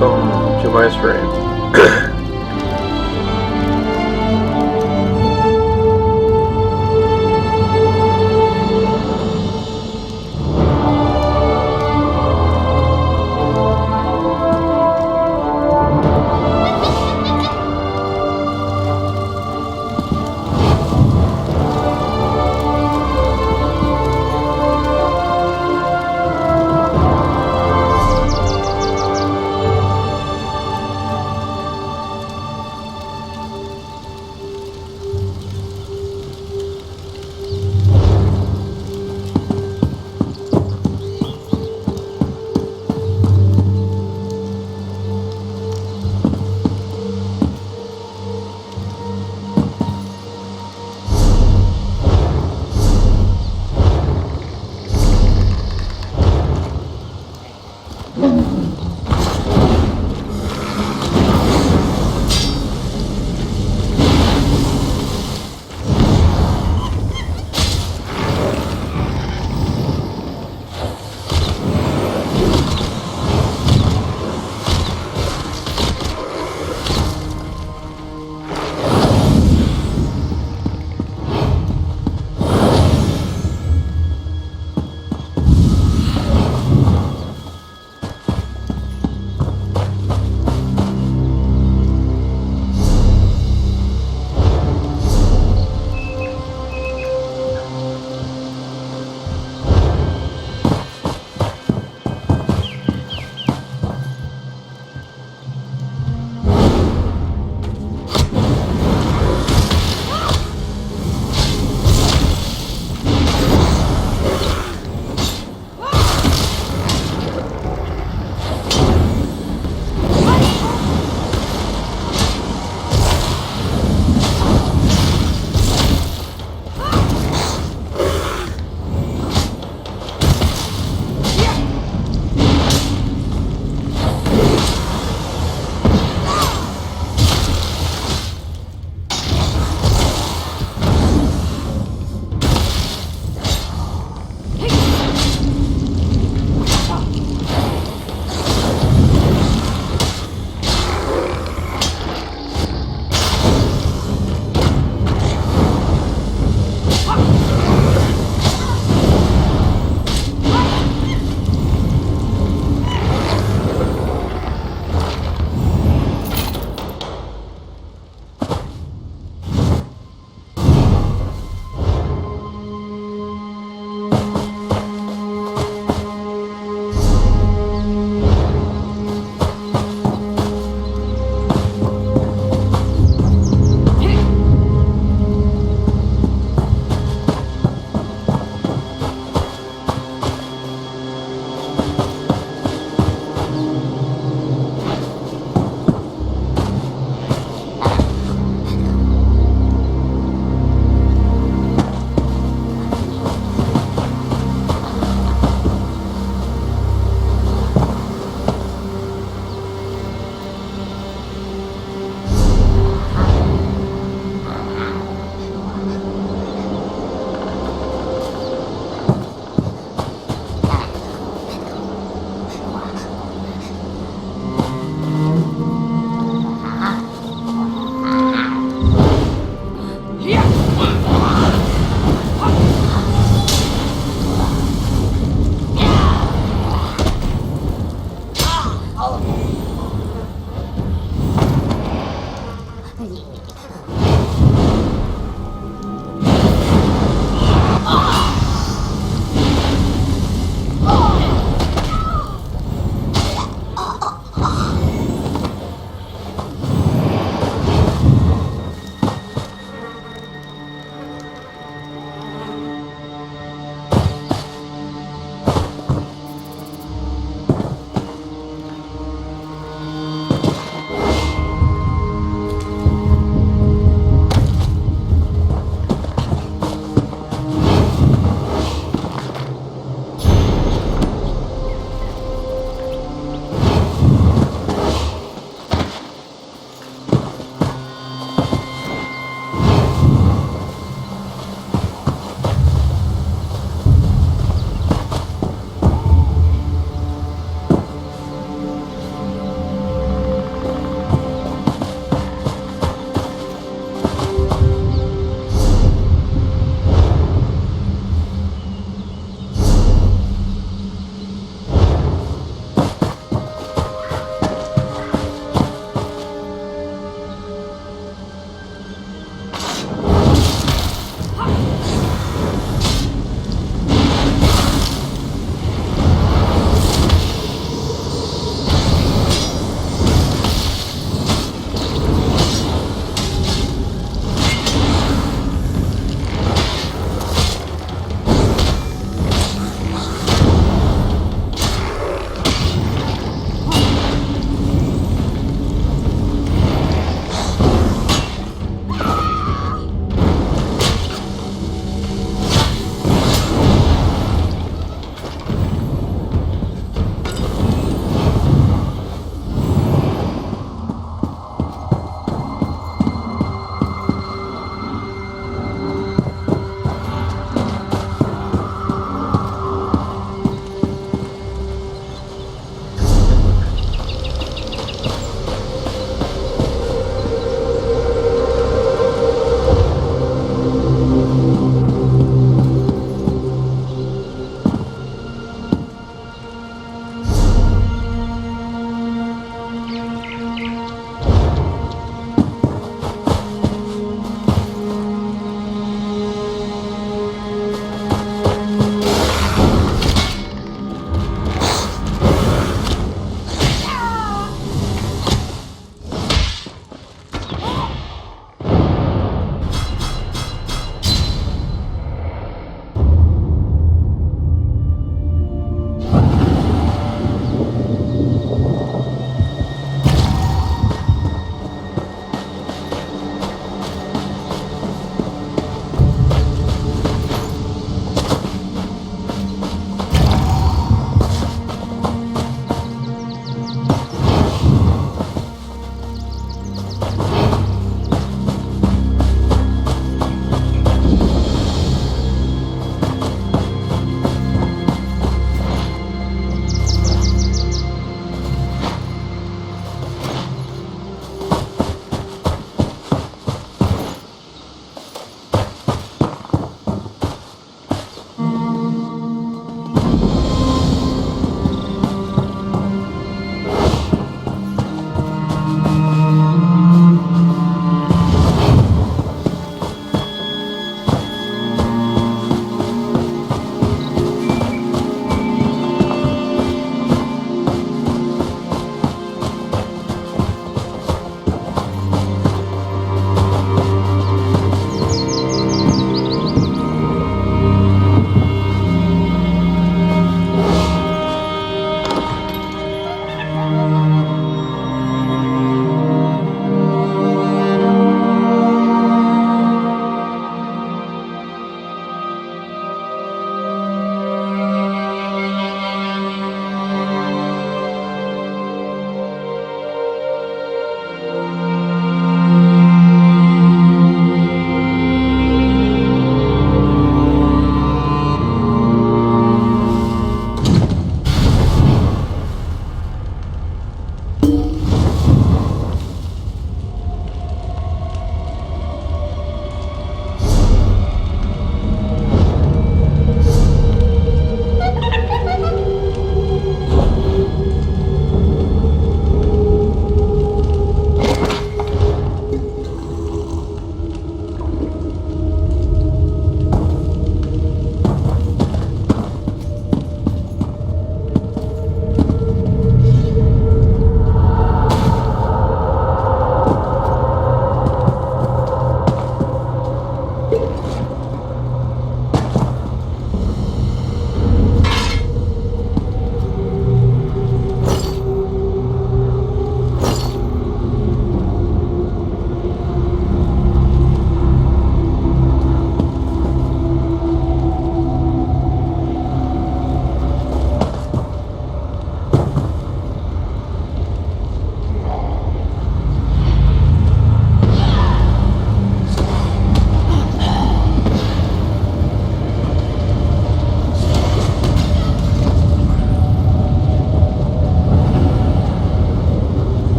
welcome to my stream.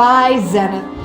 Bye, Zenith.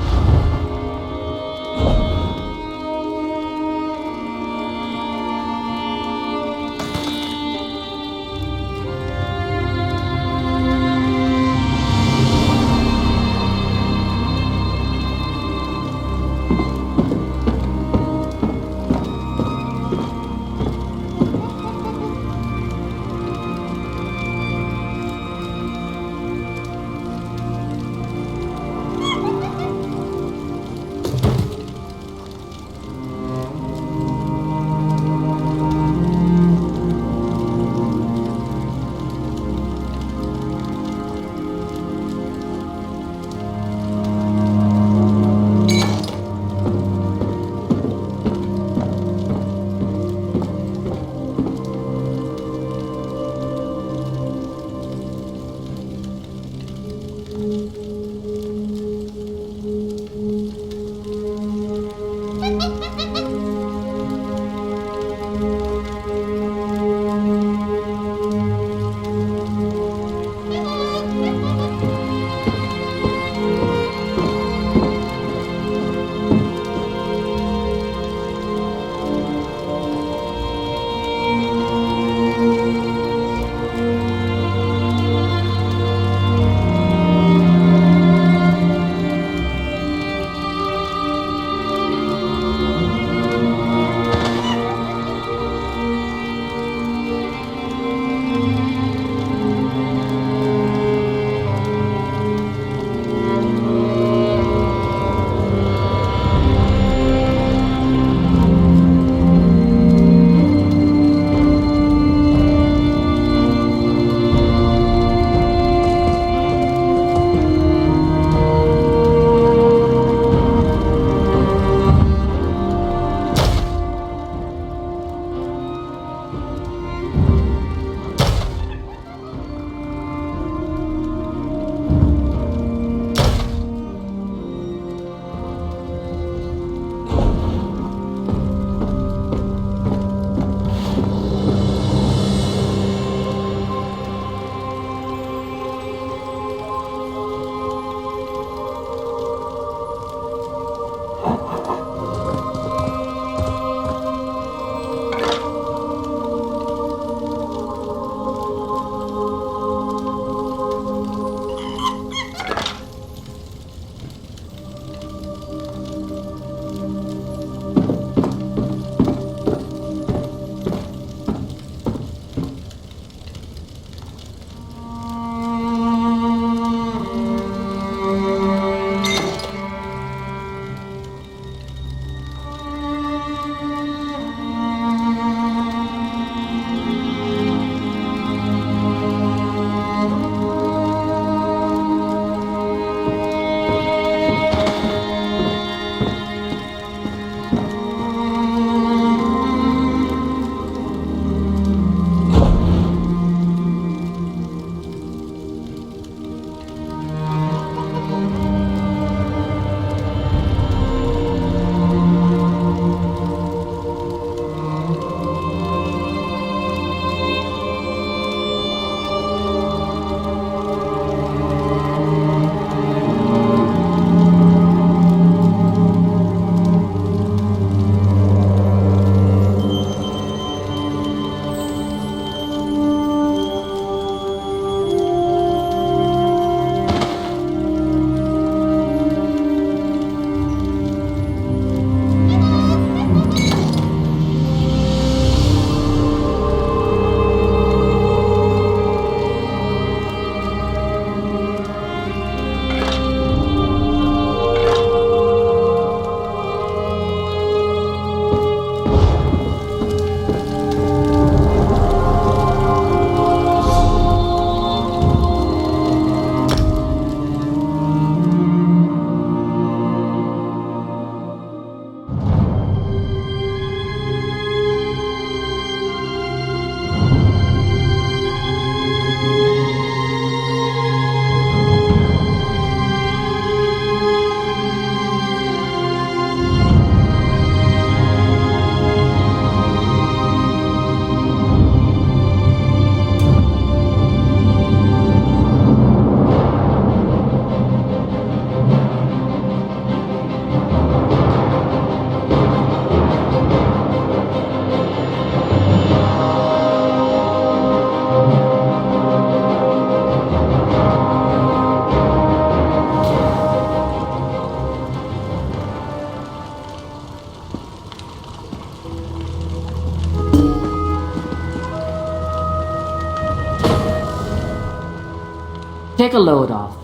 Take a load off.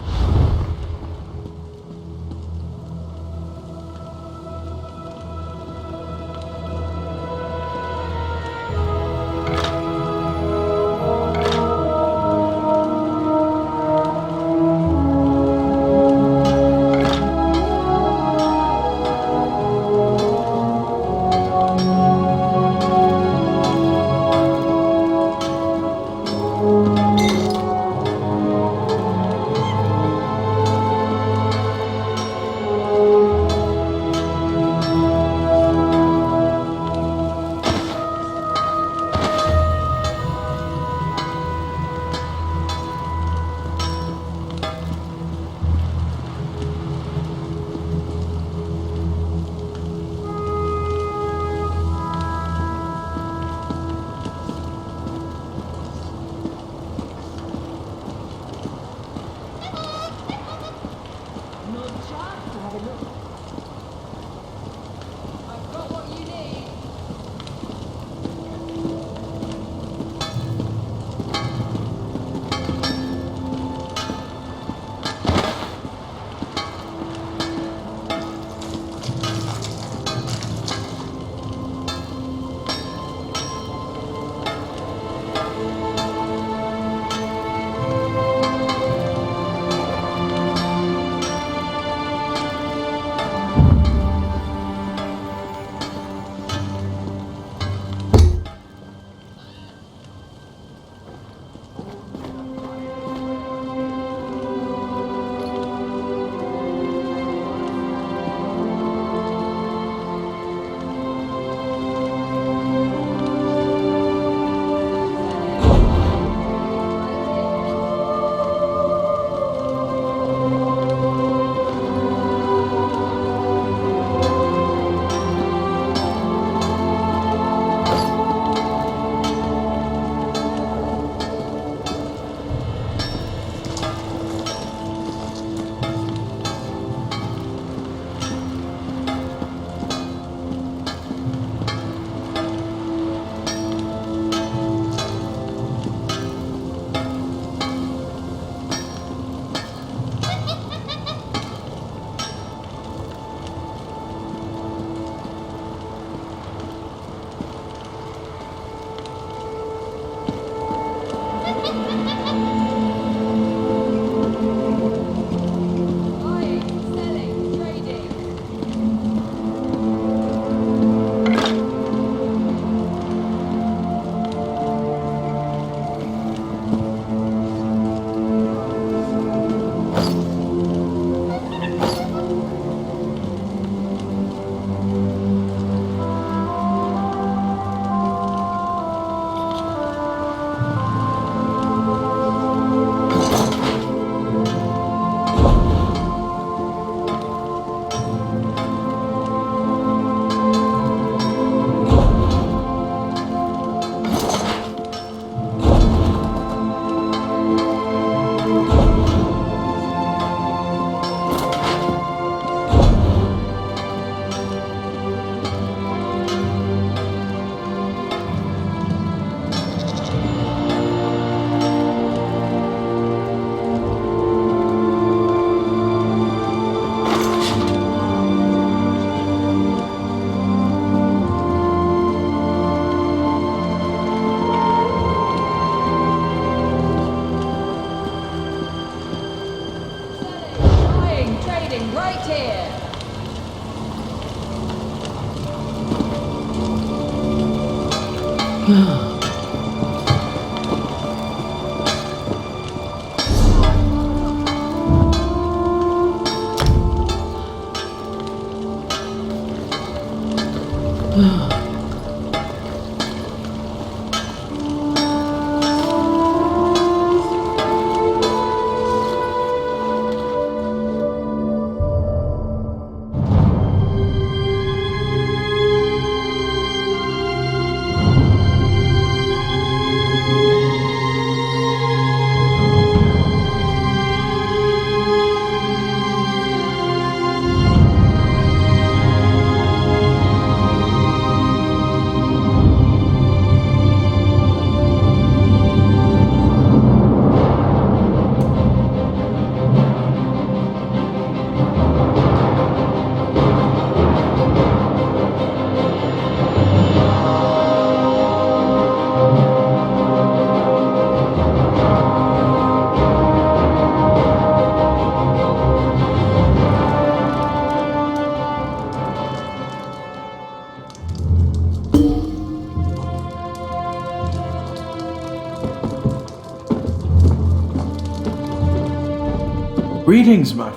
Greetings, my.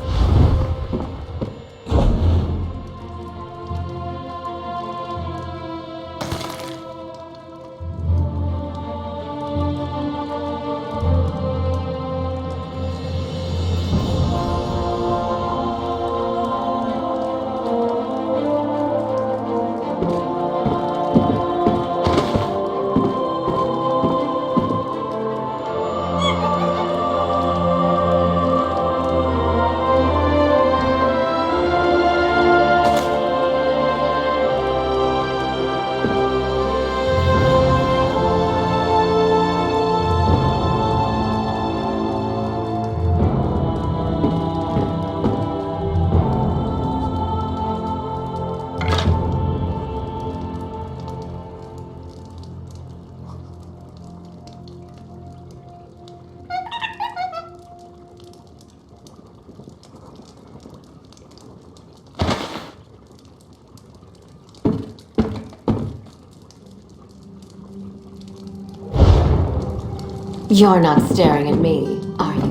You're not staring at me, are you?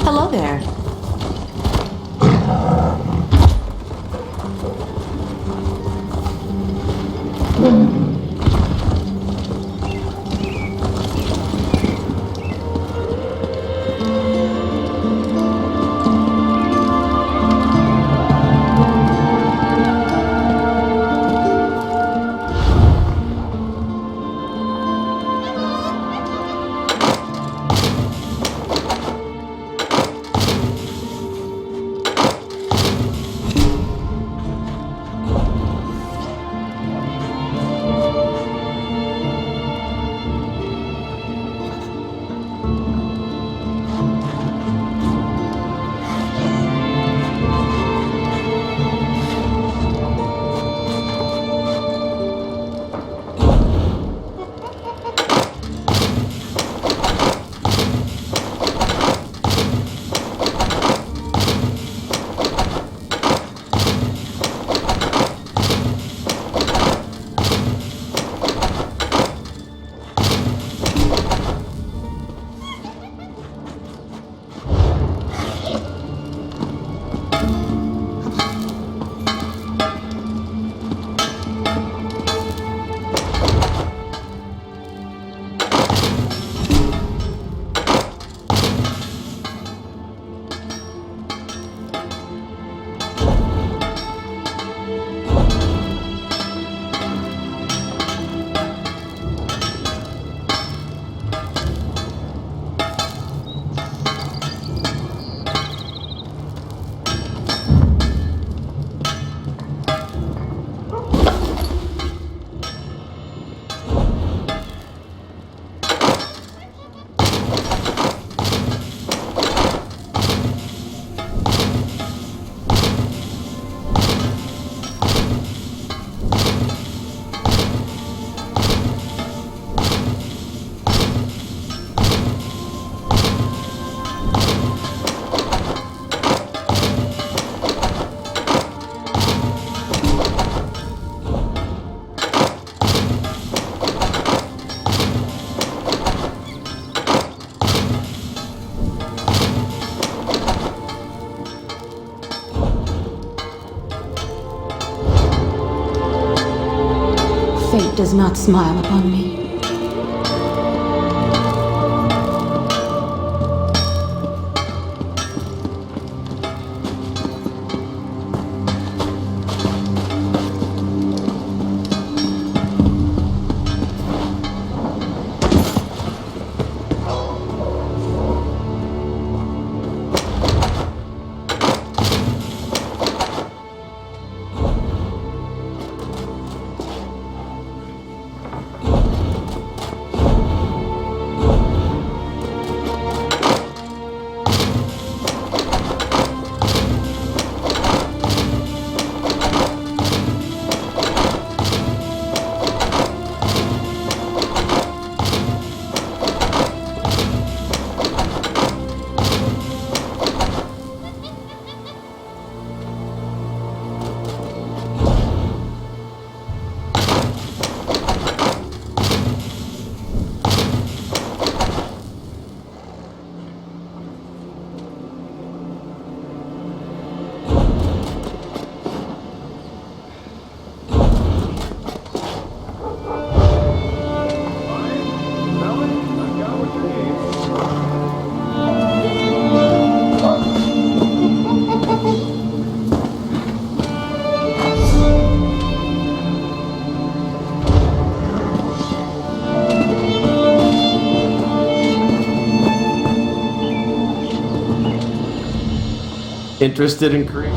Hello there. Fate does not smile upon me. Interested in Korea?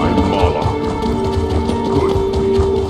I'm Mala. Good for you.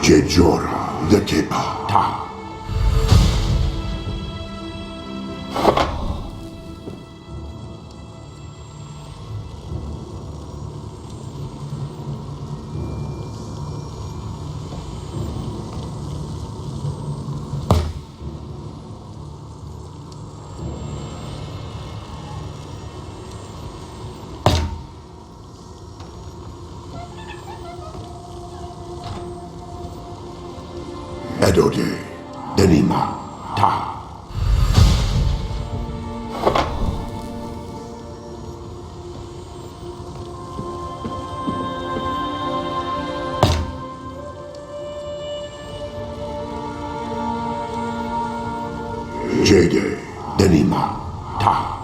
Jejora the Kepa Ta. Edode Denima Ta. Jade Denima Ta.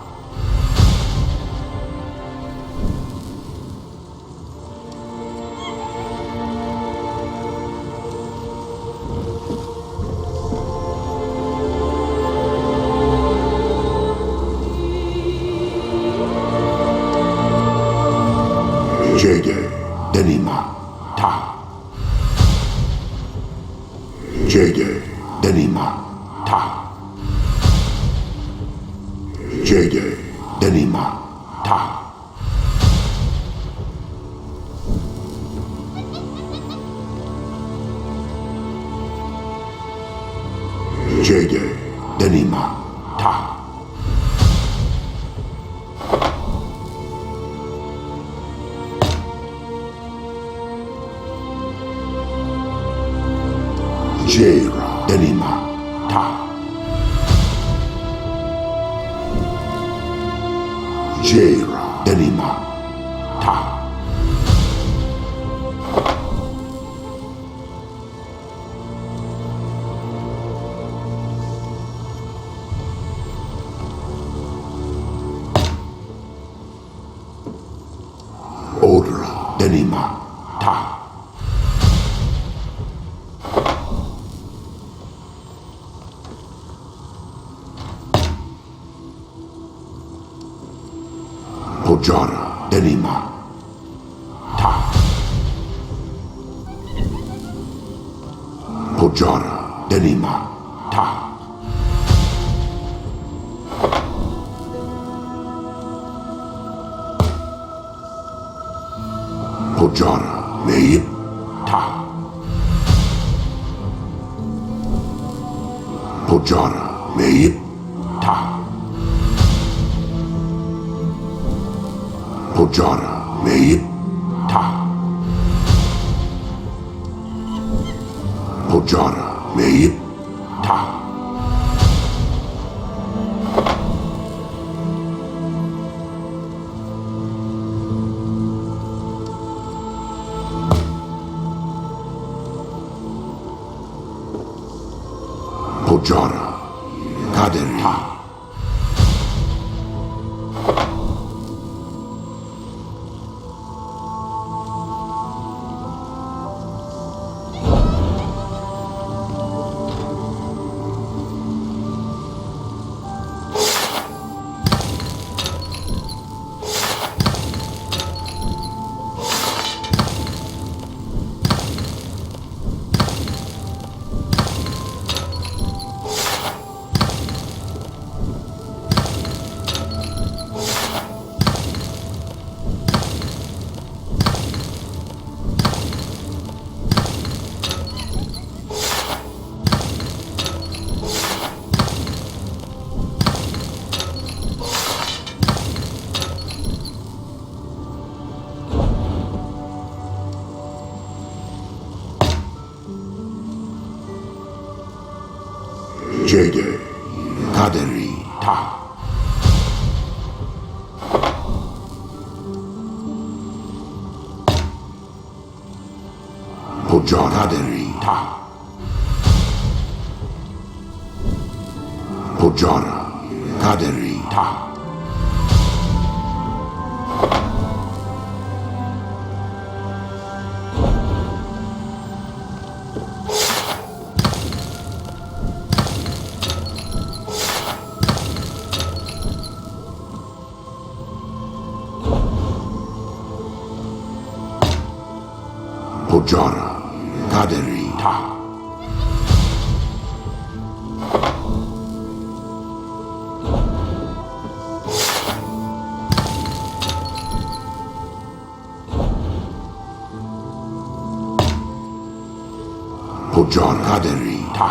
Jade Denima Ta. Jade Denima Ta. Jade Denima Ta. Jade Denima Ta. Jaira Denima Ta. Jaira Denima Ta. Denima. Ta. Pojara. Denima. Ta. Pojara. Denima. Ta. Pojara. Meip. Ta. Pojara. Meip. Ta. Pojara. Meip. Ta. Pojara. Meip. Ta. Pojara. Kaderi. Jade. Kaderi. Ta. Pojara. Kaderi. Ta. Pojara. Kaderi. Ta. Pojara. Kaderi. Ta. Pojara. Kaderi. Ta.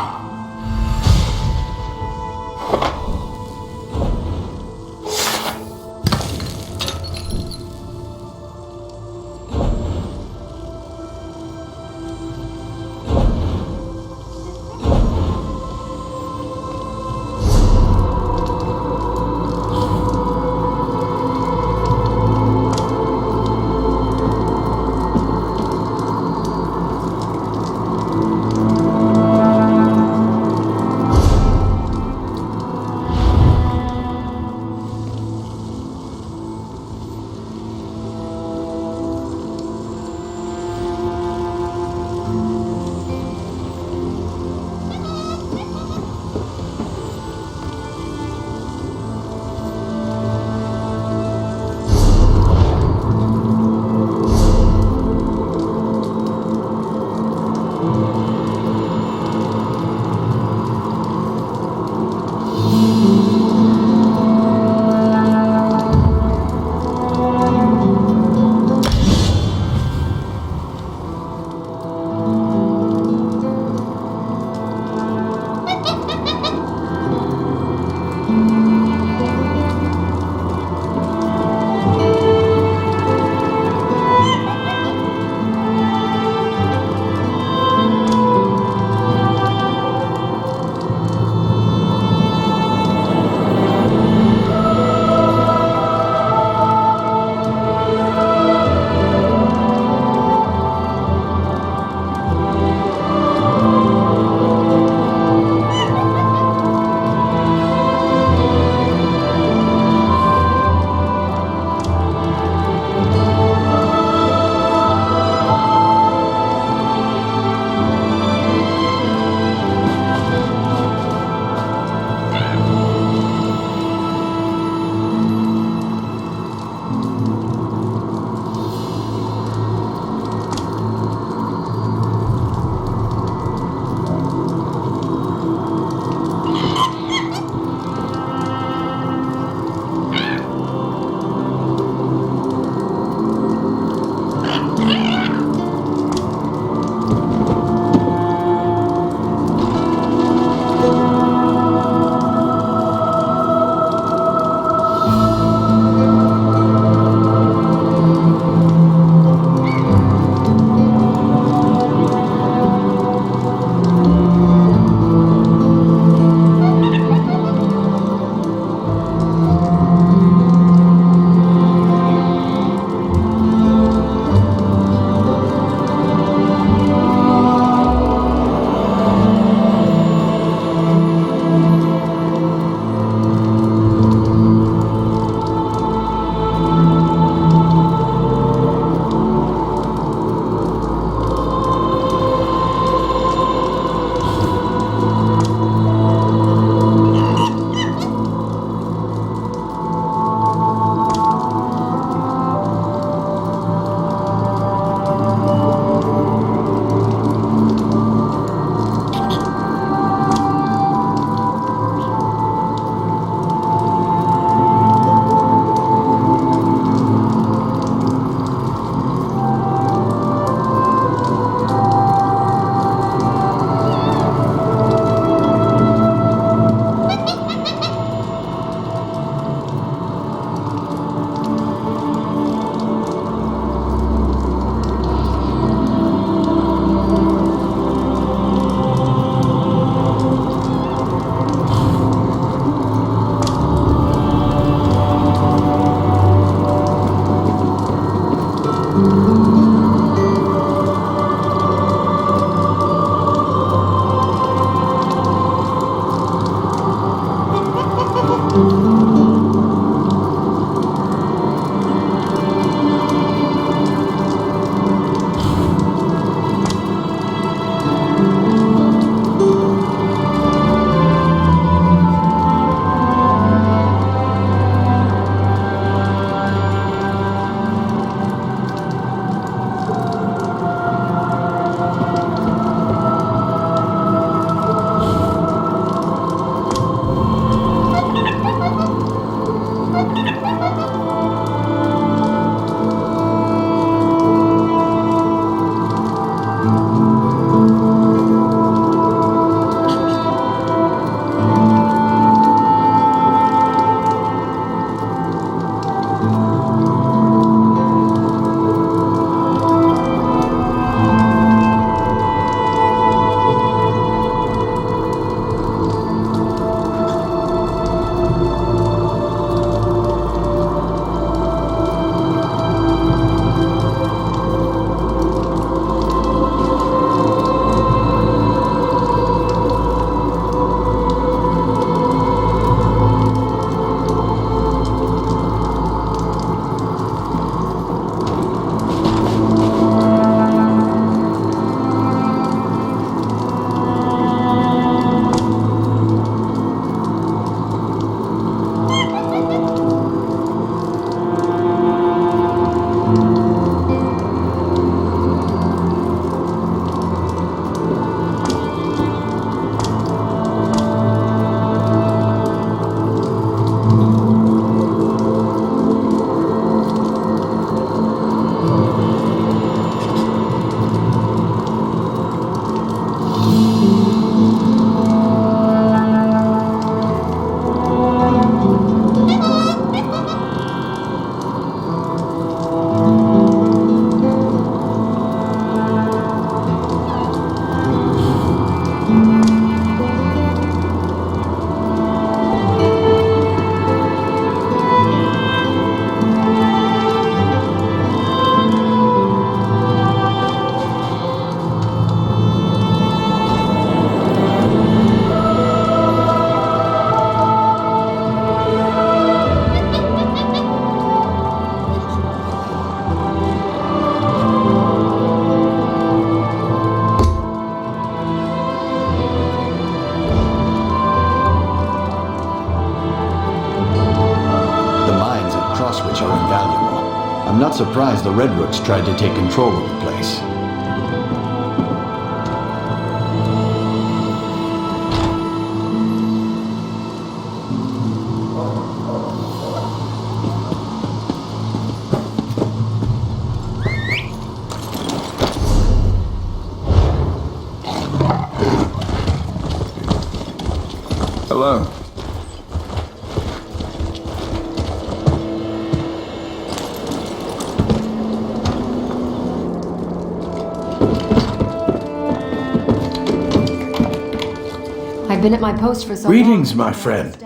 cross which are invaluable. I'm not surprised the Redroots tried to take control of the place. Hello. I've been at my post for so long. Greetings, my friend.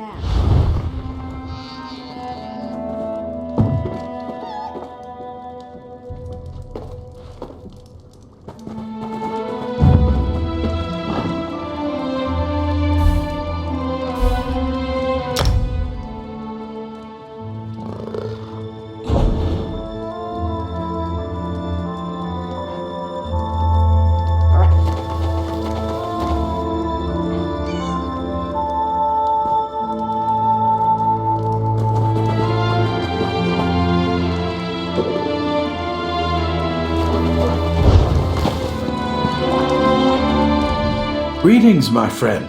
Greetings, my friend.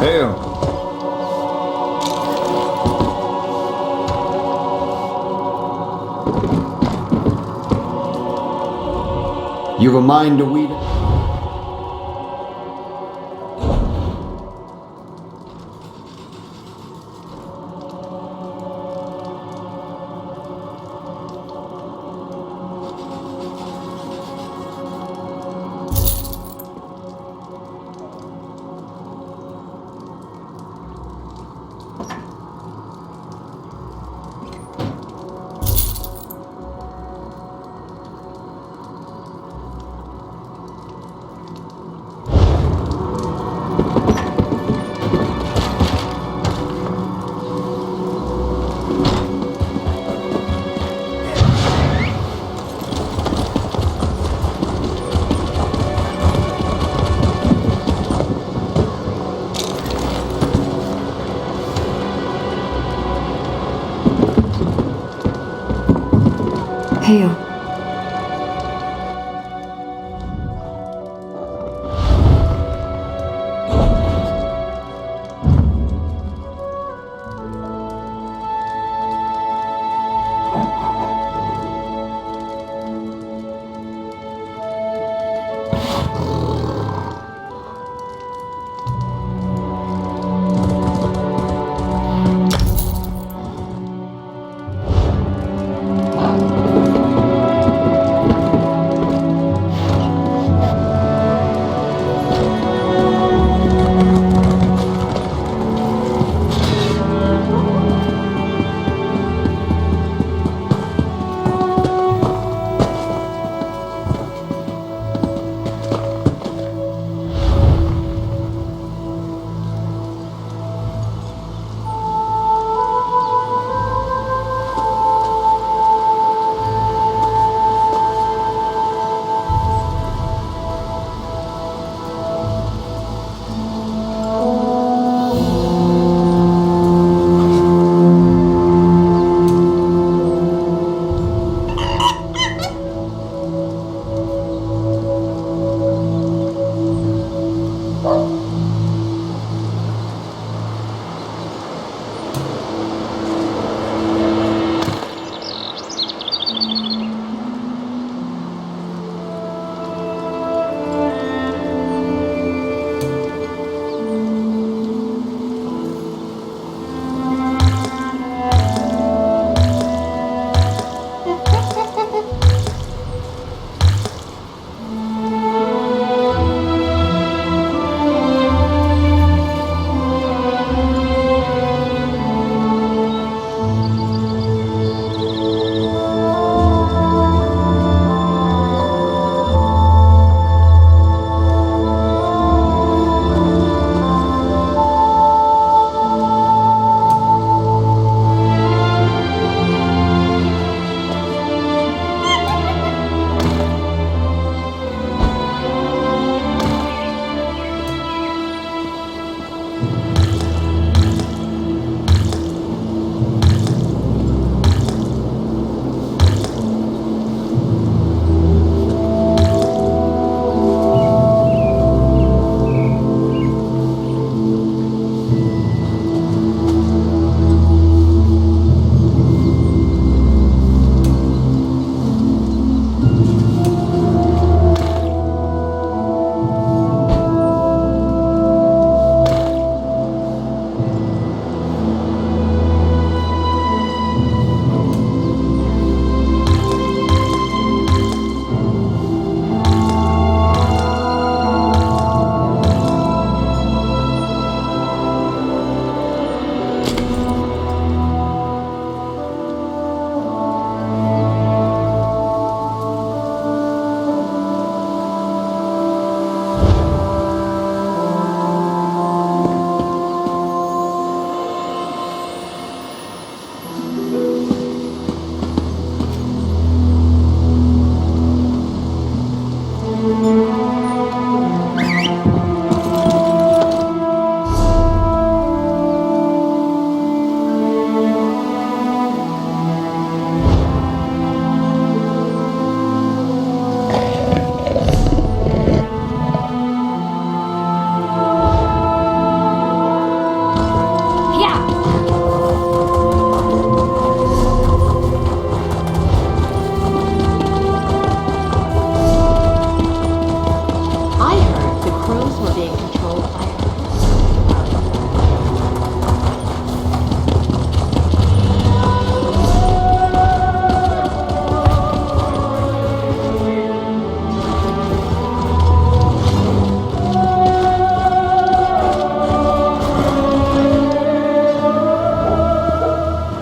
Hail. You've a mind to weed? Heyo.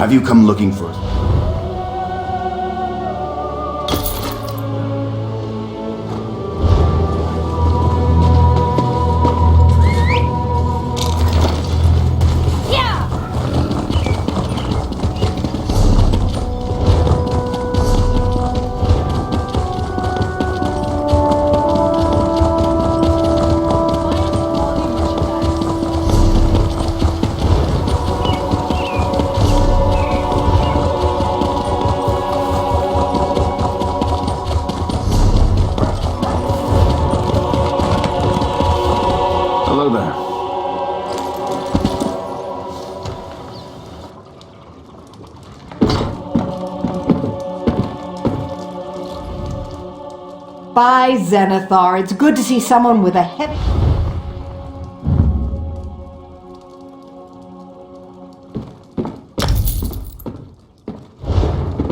Have you come looking for us? Bye, Zenithar. It's good to see someone with a heavy...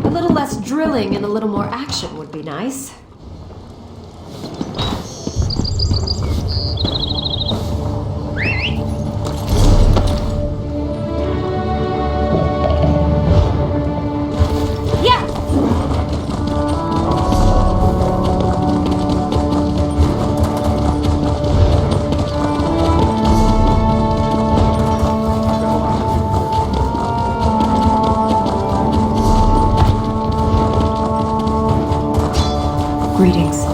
A little less drilling and a little more action would be nice. Greetings.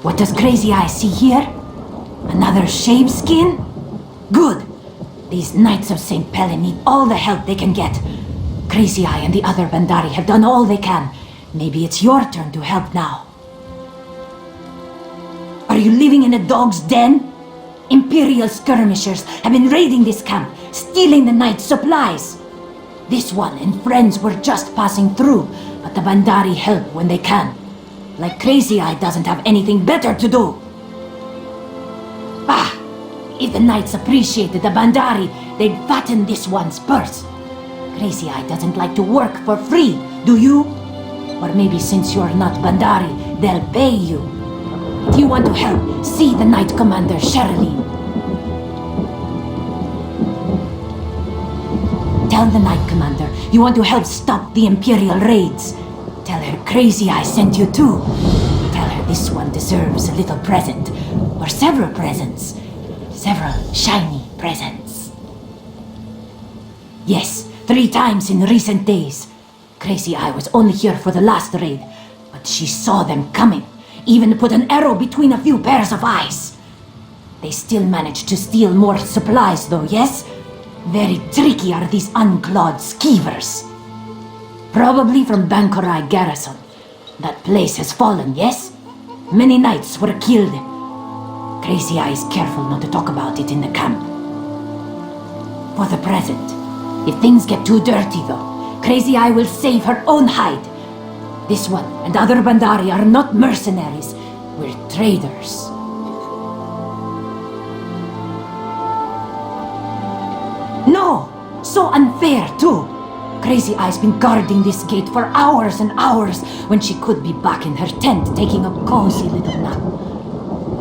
What does Crazy Eye see here? Another shave skin? Good. These Knights of St. Pellen need all the help they can get. Crazy Eye and the other Bandari have done all they can. Maybe it's your turn to help now. Are you living in a dog's den? Imperial skirmishers have been raiding this camp, stealing the Knight's supplies. This one and friends were just passing through, but the Bandari help when they can. Like Crazy Eye doesn't have anything better to do. Ah! If the Knights appreciated the Bandari, they'd fatten this one's purse. Crazy Eye doesn't like to work for free, do you? Or maybe since you're not Bandari, they'll pay you. If you want to help, see the Knight Commander Sherilyn. Tell the Knight Commander you want to help stop the Imperial raids. Tell her Crazy Eye sent you too. Tell her this one deserves a little present. Or several presents. Several shiny presents. Yes, 3 times in recent days. Crazy Eye was only here for the last raid, but she saw them coming. Even put an arrow between a few pairs of eyes. They still managed to steal more supplies though, yes? Very tricky are these unclawed skeevers. Probably from Bankorai Garrison. That place has fallen, yes? Many knights were killed. Crazy Eye is careful not to talk about it in the camp. For the present. If things get too dirty though, Crazy Eye will save her own hide. This one and other Bandari are not mercenaries. We're traders. No! So unfair too! Crazy Eye's been guarding this gate for hours and hours when she could be back in her tent taking a cozy little nap.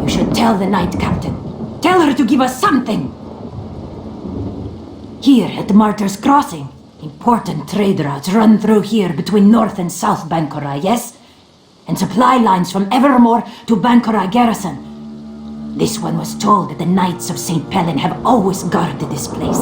You should tell the Knight Captain. Tell her to give us something! Here at Martyr's Crossing, important trade routes run through here between North and South Bankorai, yes? And supply lines from Evermore to Bankorai Garrison. This one was told that the Knights of St. Pellen have always guarded this place.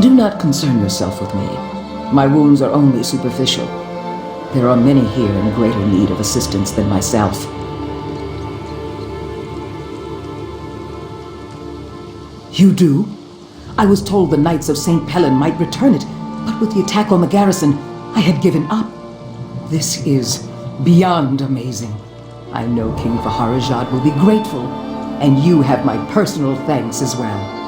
Do not concern yourself with me. My wounds are only superficial. There are many here in greater need of assistance than myself. You do? I was told the Knights of St. Pellen might return it, but with the attack on the garrison, I had given up. This is beyond amazing. I know King Faharajad will be grateful, and you have my personal thanks as well.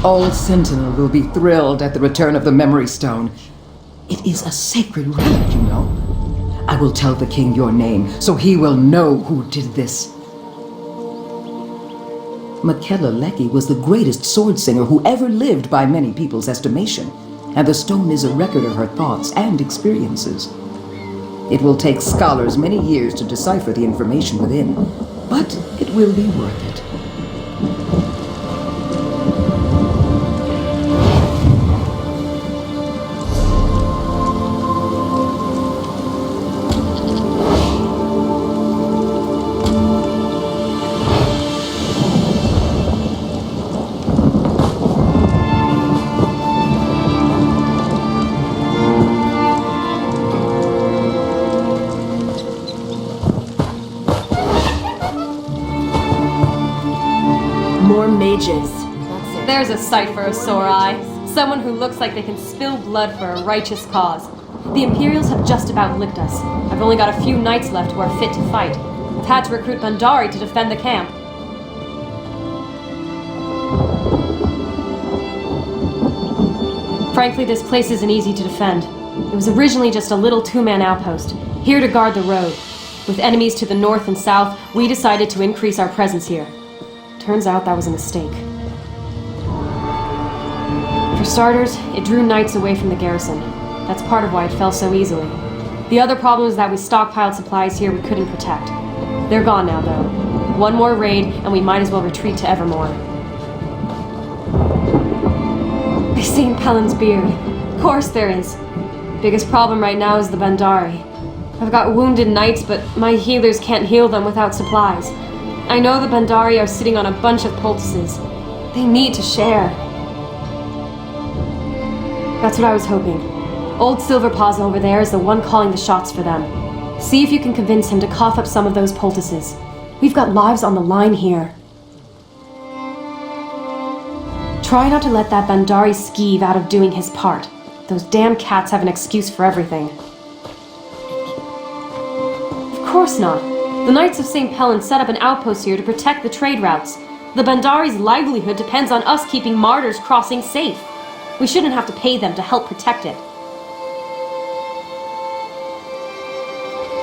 All Sentinel will be thrilled at the return of the Memory Stone. It is a sacred relic, you know. I will tell the king your name, so he will know who did this. Miquella Leckie was the greatest sword singer who ever lived by many people's estimation, and the stone is a record of her thoughts and experiences. It will take scholars many years to decipher the information within, but it will be worth it. More mages. There's a sight for a sore eye. Someone who looks like they can spill blood for a righteous cause. The Imperials have just about licked us. I've only got a few knights left who are fit to fight. I've had to recruit Bandari to defend the camp. Frankly, this place isn't easy to defend. It was originally just a little two-man outpost, here to guard the road. With enemies to the north and south, we decided to increase our presence here. Turns out that was a mistake. For starters, it drew knights away from the garrison. That's part of why it fell so easily. The other problem is that we stockpiled supplies here we couldn't protect. They're gone now, though. One more raid, and we might as well retreat to Evermore. They seen Pellin's beard. Of course there is. Biggest problem right now is the Bandari. I've got wounded knights, but my healers can't heal them without supplies. I know the Bandari are sitting on a bunch of poultices. They need to share. That's what I was hoping. Old Silverpaws over there is the one calling the shots for them. See if you can convince him to cough up some of those poultices. We've got lives on the line here. Try not to let that Bandari skeeve out of doing his part. Those damn cats have an excuse for everything. Of course not. The Knights of St. Pellin set up an outpost here to protect the trade routes. The Bandari's livelihood depends on us keeping martyrs crossing safe. We shouldn't have to pay them to help protect it.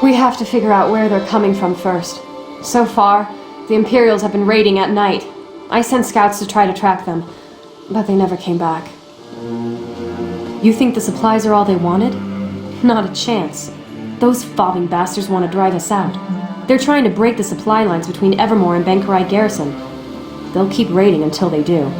We have to figure out where they're coming from first. So far, the Imperials have been raiding at night. I sent scouts to try to track them, but they never came back. You think the supplies are all they wanted? Not a chance. Those fobbing bastards want to drive us out. They're trying to break the supply lines between Evermore and Bankarai Garrison. They'll keep raiding until they do.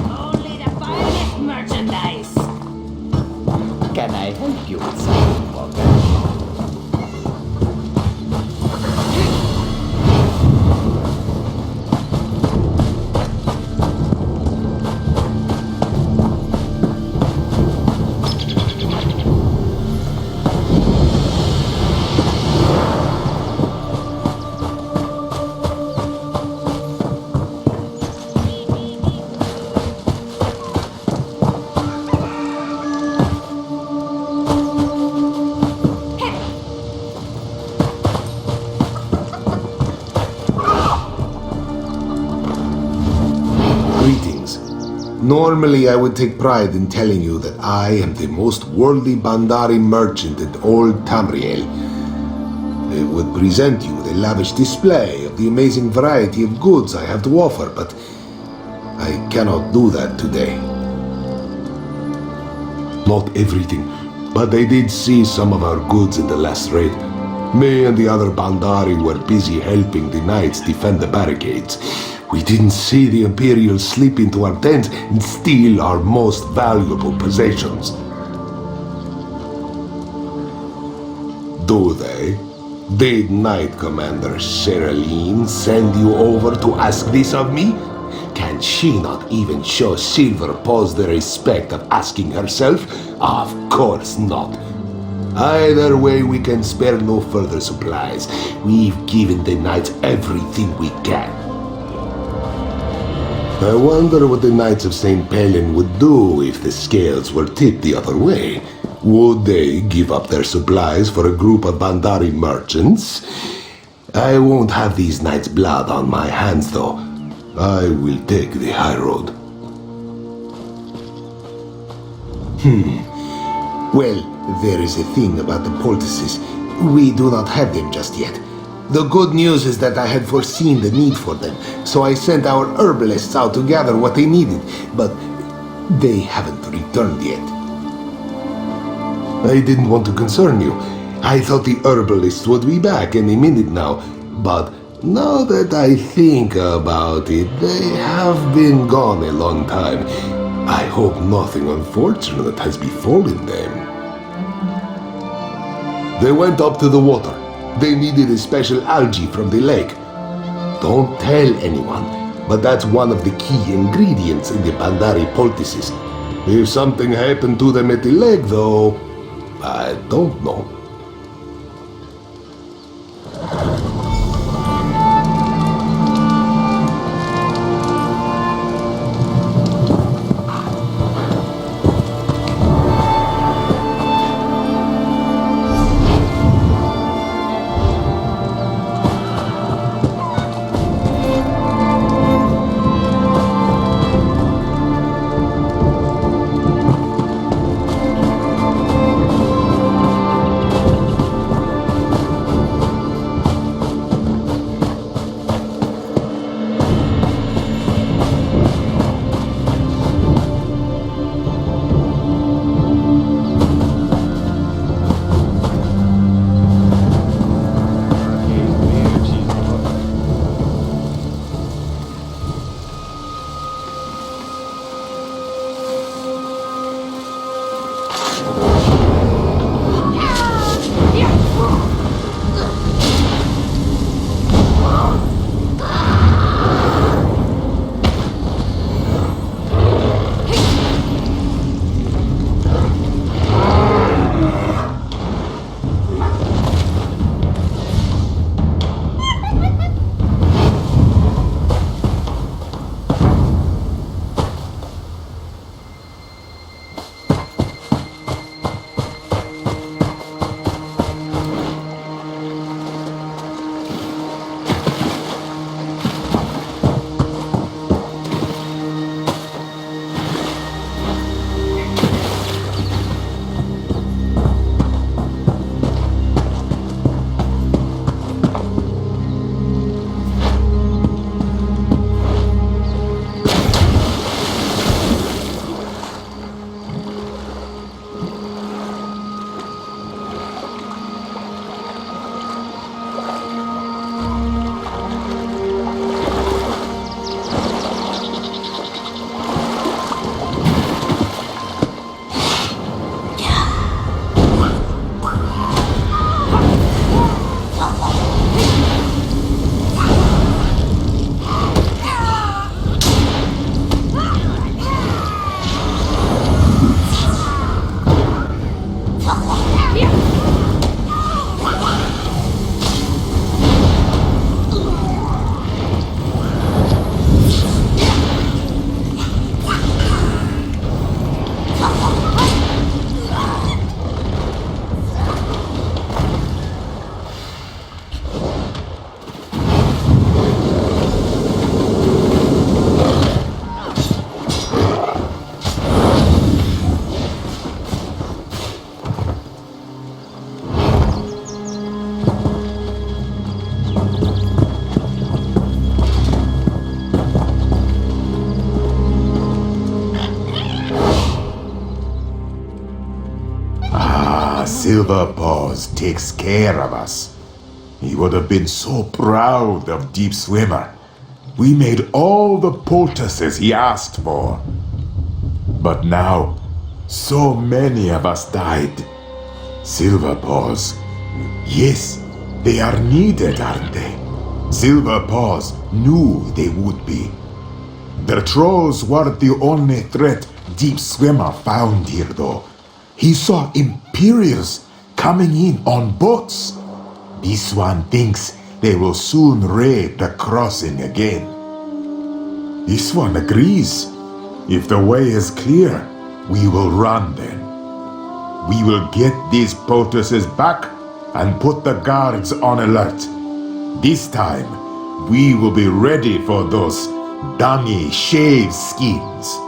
Only the finest merchandise. Can I help you with something, Walker? Greetings. Normally I would take pride in telling you that I am the most worldly Bandari merchant in all Tamriel. I would present you with a lavish display of the amazing variety of goods I have to offer, but I cannot do that today. Not everything, but I did see some of our goods in the last raid. Me and the other Bandari were busy helping the knights defend the barricades. We didn't see the Imperials slip into our tents and steal our most valuable possessions. Do they? Did Knight Commander Sherilyn send you over to ask this of me? Can she not even show Silverpaws the respect of asking herself? Of course not. Either way, we can spare no further supplies. We've given the Knights everything we can. I wonder what the Knights of St. Palin would do if the scales were tipped the other way. Would they give up their supplies for a group of Bandari merchants? I won't have these knights' blood on my hands, though. I will take the high road. Well, there is a thing about the poultices. We do not have them just yet. The good news is that I had foreseen the need for them, so I sent our herbalists out to gather what they needed, but they haven't returned yet. I didn't want to concern you. I thought the herbalists would be back any minute now, but now that I think about it, they have been gone a long time. I hope nothing unfortunate has befallen them. They went up to the water. They needed a special algae from the lake. Don't tell anyone, but that's one of the key ingredients in the Bandari poultices. If something happened to them at the lake, though, I don't know. Silver Paws takes care of us. He would have been so proud of Deep Swimmer. We made all the poultices he asked for. But now, so many of us died. Silver Paws, yes, they are needed, aren't they? Silver Paws knew they would be. The trolls weren't the only threat Deep Swimmer found here, though. He saw Imperials coming in on boats. This one thinks they will soon raid the crossing again. This one agrees. If the way is clear, we will run then. We will get these poultices back and put the guards on alert. This time, we will be ready for those dummy shave schemes.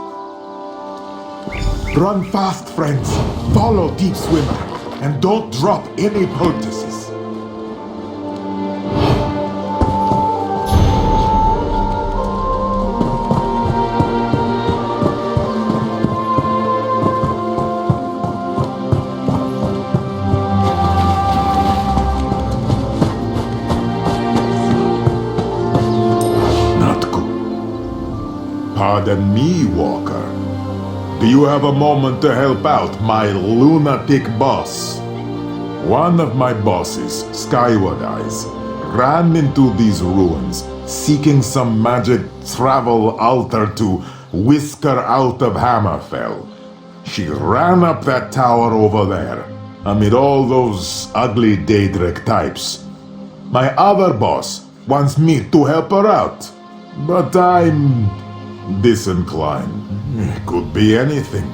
Run fast, friends. Follow Deep Swimmer, and don't drop any poultices. Pardon me, Walker. Do you have a moment to help out my lunatic boss? One of my bosses, Skyward Eyes, ran into these ruins, seeking some magic travel altar to whisk her out of Hammerfell. She ran up that tower over there, amid all those ugly Daedric types. My other boss wants me to help her out, but I'm disinclined. Could be anything.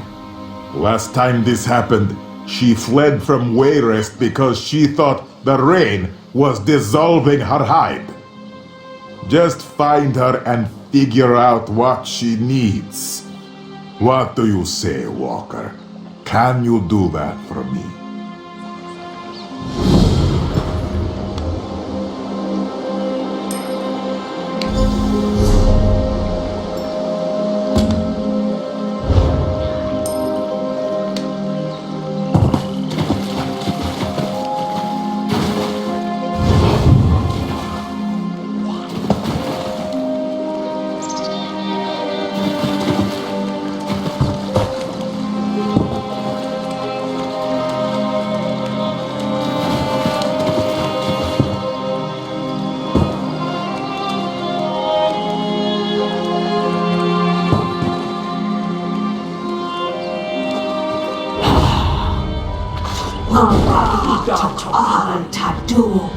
Last time this happened, she fled from Wayrest because she thought the rain was dissolving her hide. Just find her and figure out what she needs. What do you say, Walker? Can you do that for me? Tattoo.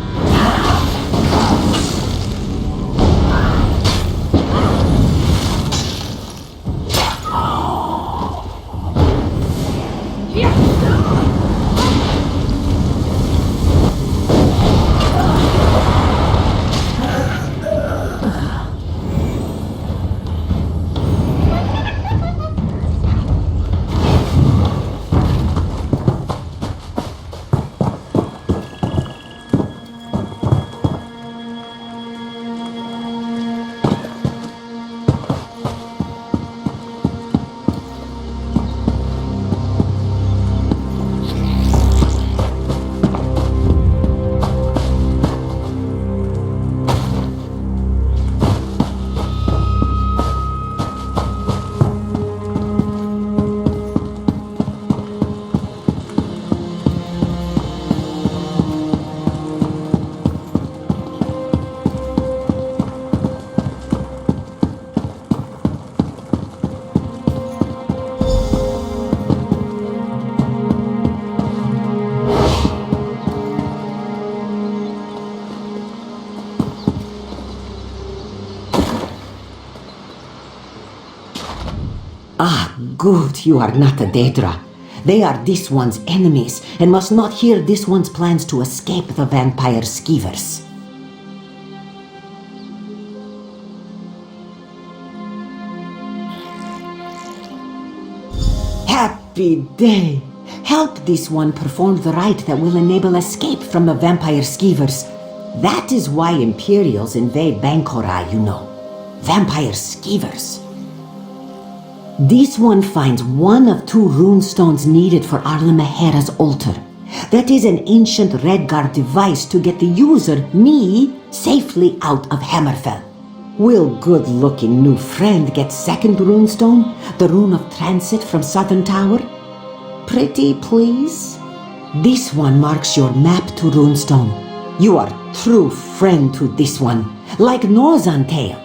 Good, you are not a Daedra. They are this one's enemies and must not hear this one's plans to escape the vampire skeevers. Happy day! Help this one perform the rite that will enable escape from the vampire skeevers. That is why Imperials invade Bankora, you know. Vampire skeevers. This one finds one of 2 runestones needed for Arla Mehera's altar. That is an ancient Redguard device to get the user, me, safely out of Hammerfell. Will good-looking new friend get second runestone, the Rune of Transit from Southern Tower? Pretty please? This one marks your map to runestone. You are true friend to this one, like Norzantail.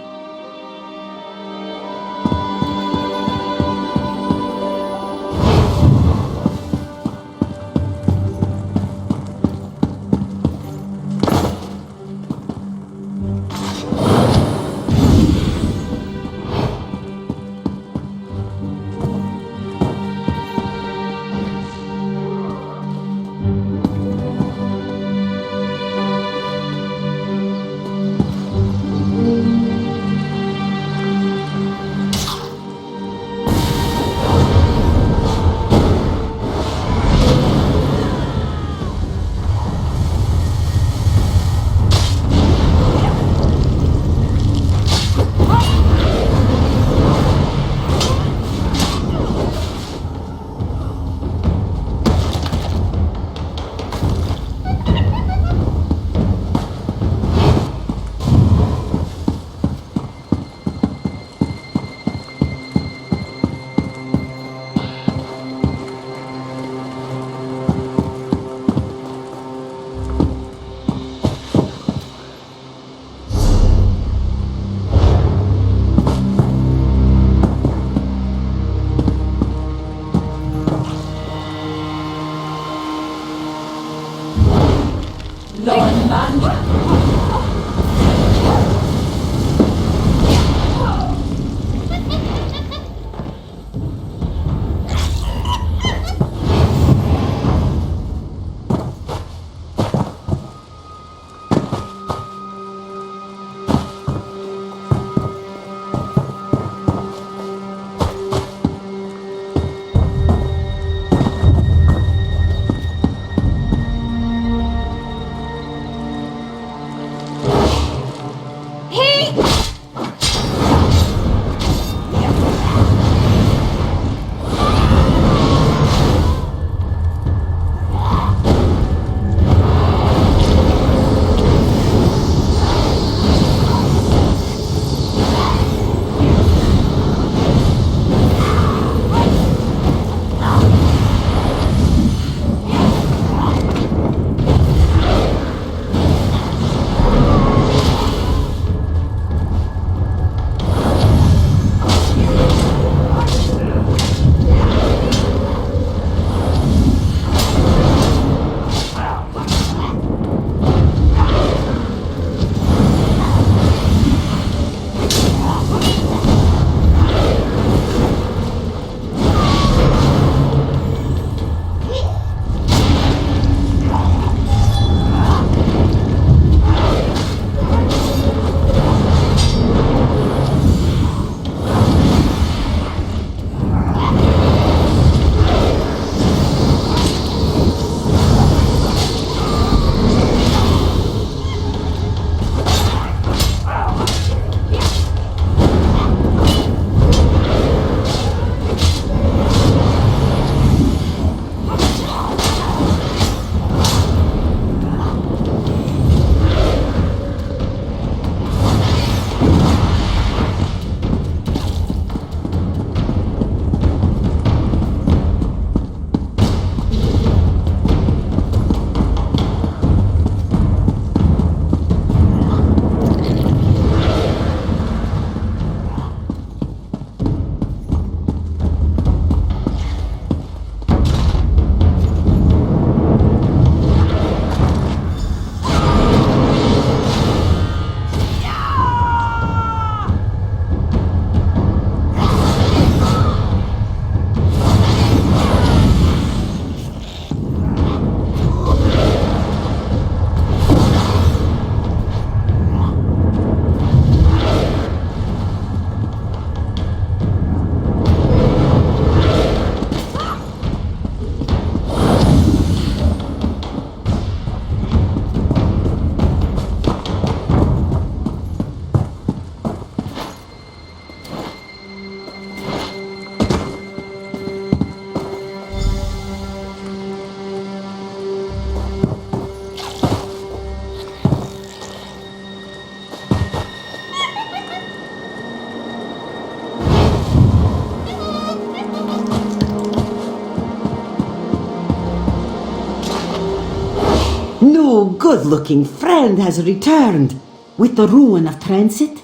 good-looking friend has returned with the ruin of Transit.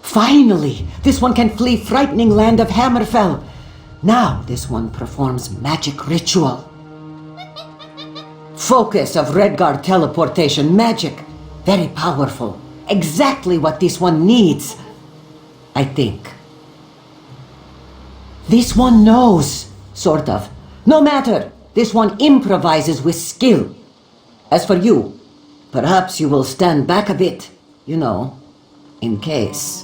Finally, this one can flee frightening land of Hammerfell. Now this one performs magic ritual. Focus of Redguard teleportation magic. Very powerful. Exactly what this one needs, I think. This one knows, sort of. No matter, this one improvises with skill. As for you, perhaps you will stand back a bit, you know, in case.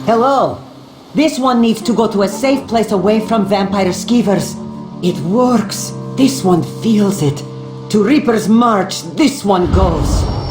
Hello. This one needs to go to a safe place away from vampire skeevers. It works. This one feels it. To Reaper's March, this one goes.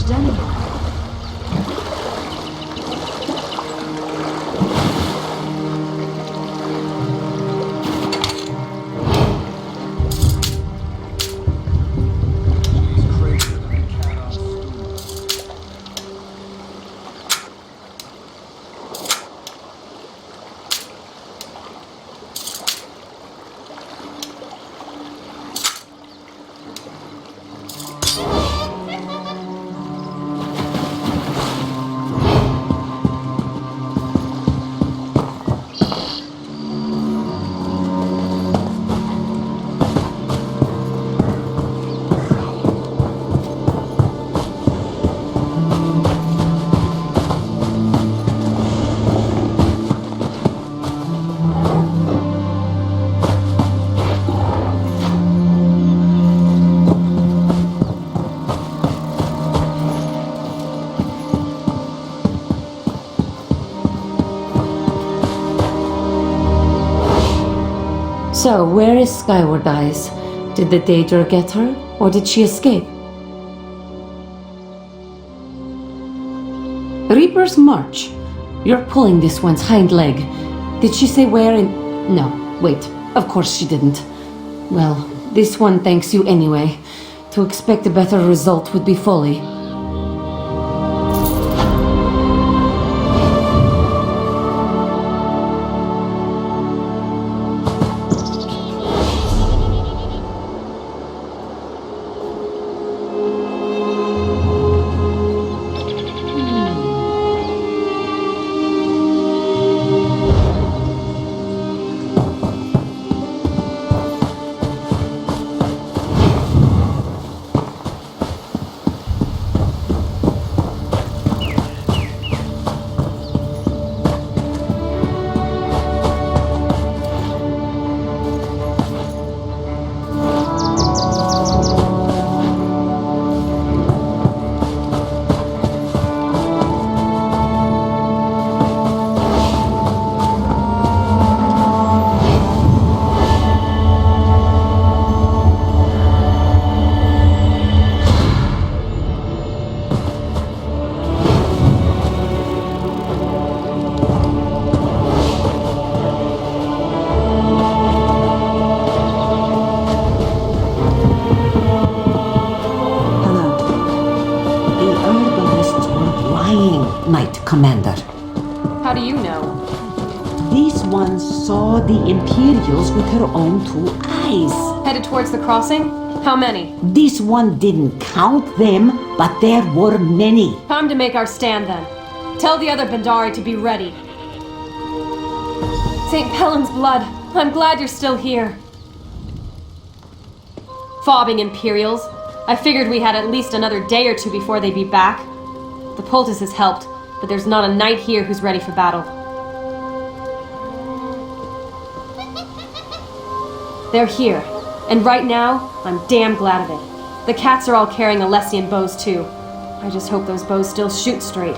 much done. So, where is Skyward Eyes? Did the Daedra get her, or did she escape? Reaper's March. You're pulling this one's hind leg. Did she say where in... No, wait. Of course she didn't. Well, this one thanks you anyway. To expect a better result would be folly. Knight Commander. How do you know? These ones saw the Imperials with her own two eyes. Headed towards the crossing? How many? This one didn't count them, but there were many. Time to make our stand then. Tell the other Bendari to be ready. St. Pellin's blood, I'm glad you're still here. Fobbing Imperials. I figured we had at least another day or two before they'd be back. The poultice has helped, but there's not a knight here who's ready for battle. They're here, and right now, I'm damn glad of it. The cats are all carrying Alessian bows too. I just hope those bows still shoot straight.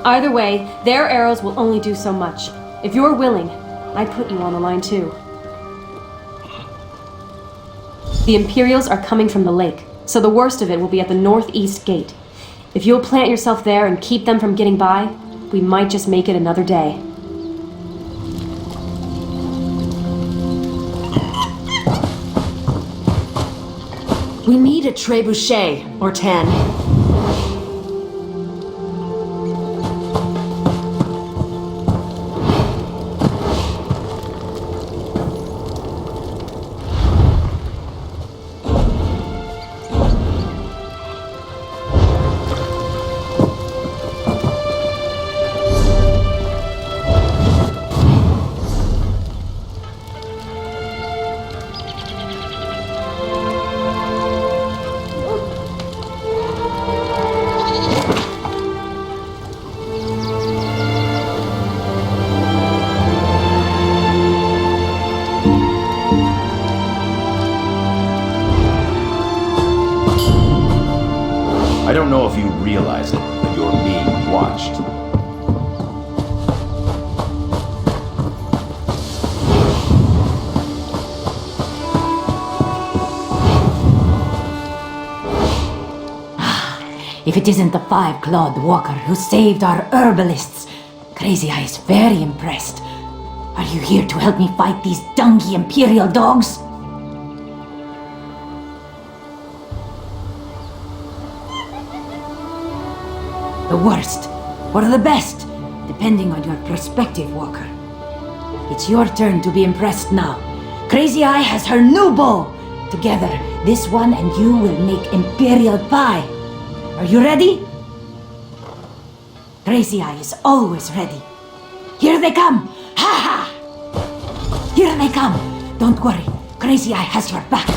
Either way, their arrows will only do so much. If you're willing, I'd put you on the line too. The Imperials are coming from the lake, so the worst of it will be at the northeast gate. If you'll plant yourself there and keep them from getting by, we might just make it another day. We need a trebuchet, or 10. I don't know if you realize it, but you're being watched. If it isn't the five-clawed walker who saved our herbalists, Crazy Eye is very impressed. Are you here to help me fight these dungy Imperial dogs? The worst, or the best, depending on your perspective, Walker. It's your turn to be impressed now. Crazy Eye has her new bow. Together, this one and you will make Imperial pie. Are you ready? Crazy Eye is always ready. Here they come! Ha ha! Here they come! Don't worry, Crazy Eye has your back.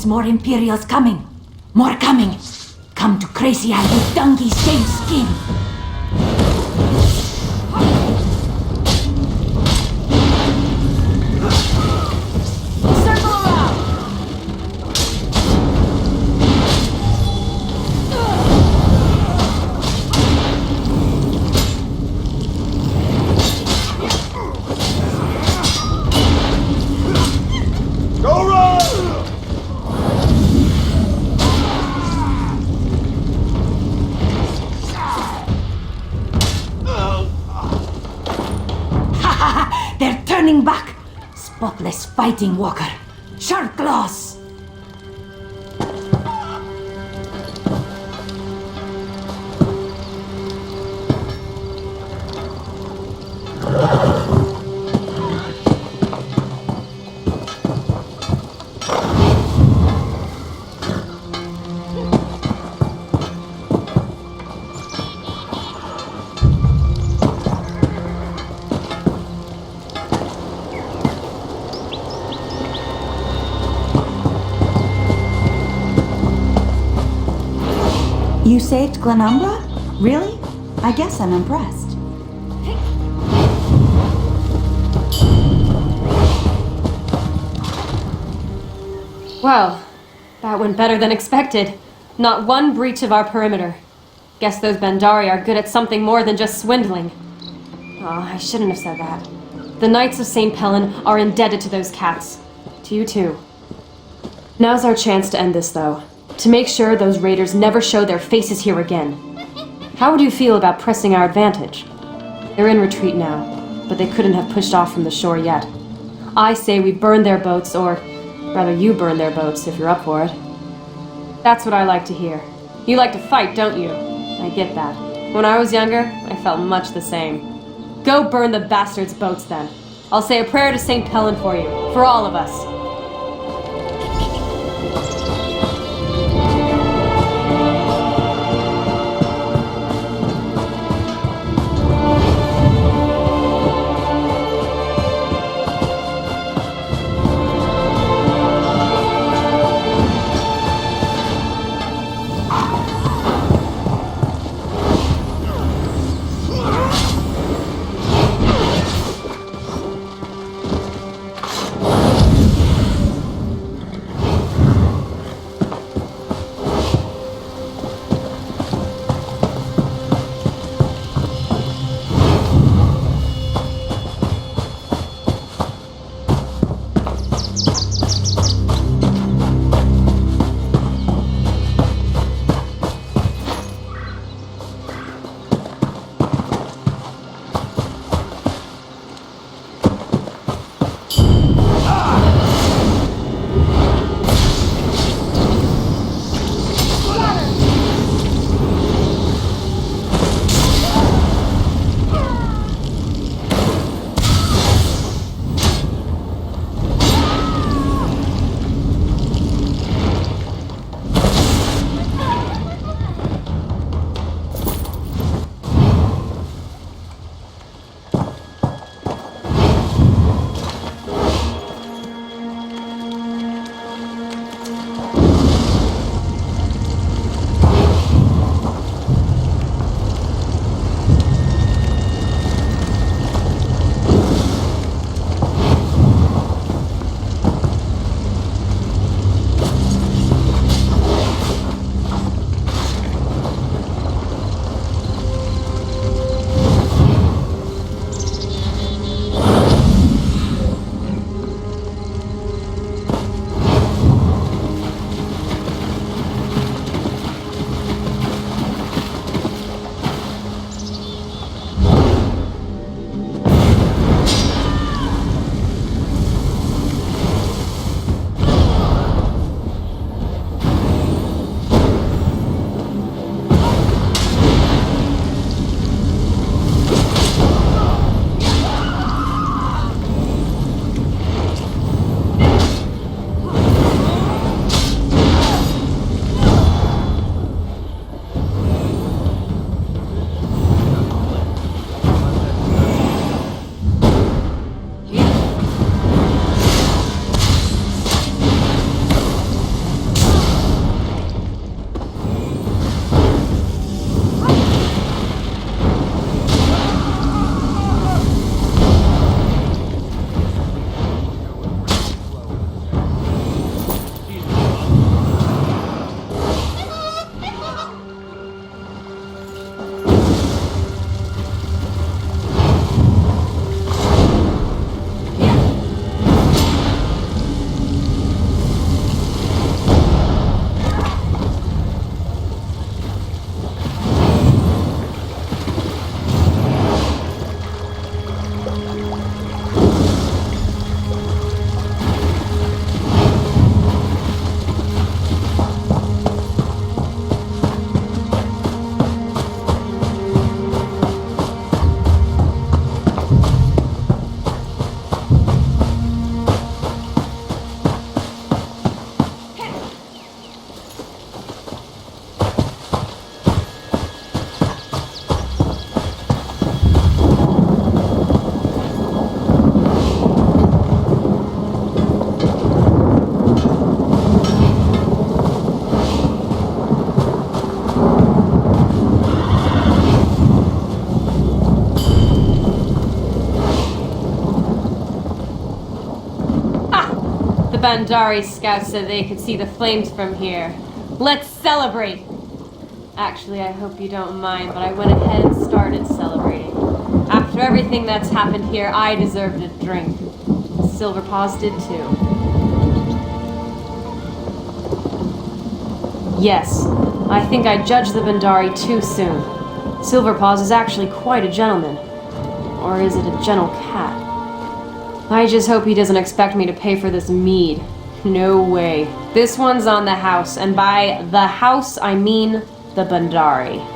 More Imperials coming! More coming! Come to Crazy Eye with Dungy's same skin! Circle around! Go run! They're turning back! Spotless fighting, Walker! Sharp claws! You saved Glenumbra? Really? I guess I'm impressed. Well, that went better than expected. Not one breach of our perimeter. Guess those Bandari are good at something more than just swindling. Oh, I shouldn't have said that. The Knights of St. Pellen are indebted to those cats. To you too. Now's our chance to end this, though. To make sure those raiders never show their faces here again. How would you feel about pressing our advantage? They're in retreat now, but they couldn't have pushed off from the shore yet. I say we burn their boats, or rather you burn their boats if you're up for it. That's what I like to hear. You like to fight, don't you? I get that. When I was younger, I felt much the same. Go burn the bastards' boats then. I'll say a prayer to St. Pellen for you, for all of us. Bandari scouts said they could see the flames from here. Let's celebrate! Actually, I hope you don't mind, but I went ahead and started celebrating. After everything that's happened here, I deserved a drink. Silverpaws did too. Yes, I think I judged the Bandari too soon. Silverpaws is actually quite a gentleman. Or is it a gentle cat? I just hope he doesn't expect me to pay for this mead. No way. This one's on the house, and by the house, I mean the Bandari.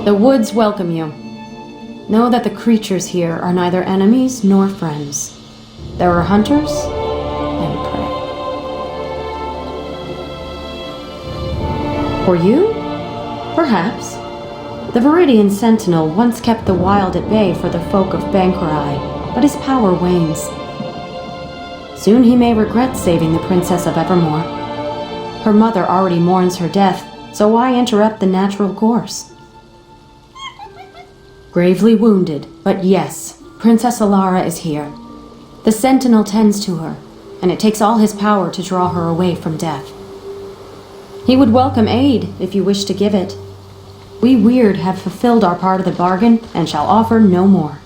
The woods welcome you. Know that the creatures here are neither enemies nor friends. There are hunters and prey. For you? Perhaps. The Viridian Sentinel once kept the wild at bay for the folk of Bankorai, but his power wanes. Soon he may regret saving the Princess of Evermore. Her mother already mourns her death, so why interrupt the natural course? Gravely wounded, but yes, Princess Alara is here. The Sentinel tends to her, and it takes all his power to draw her away from death. He would welcome aid if you wish to give it. We Weird have fulfilled our part of the bargain and shall offer no more.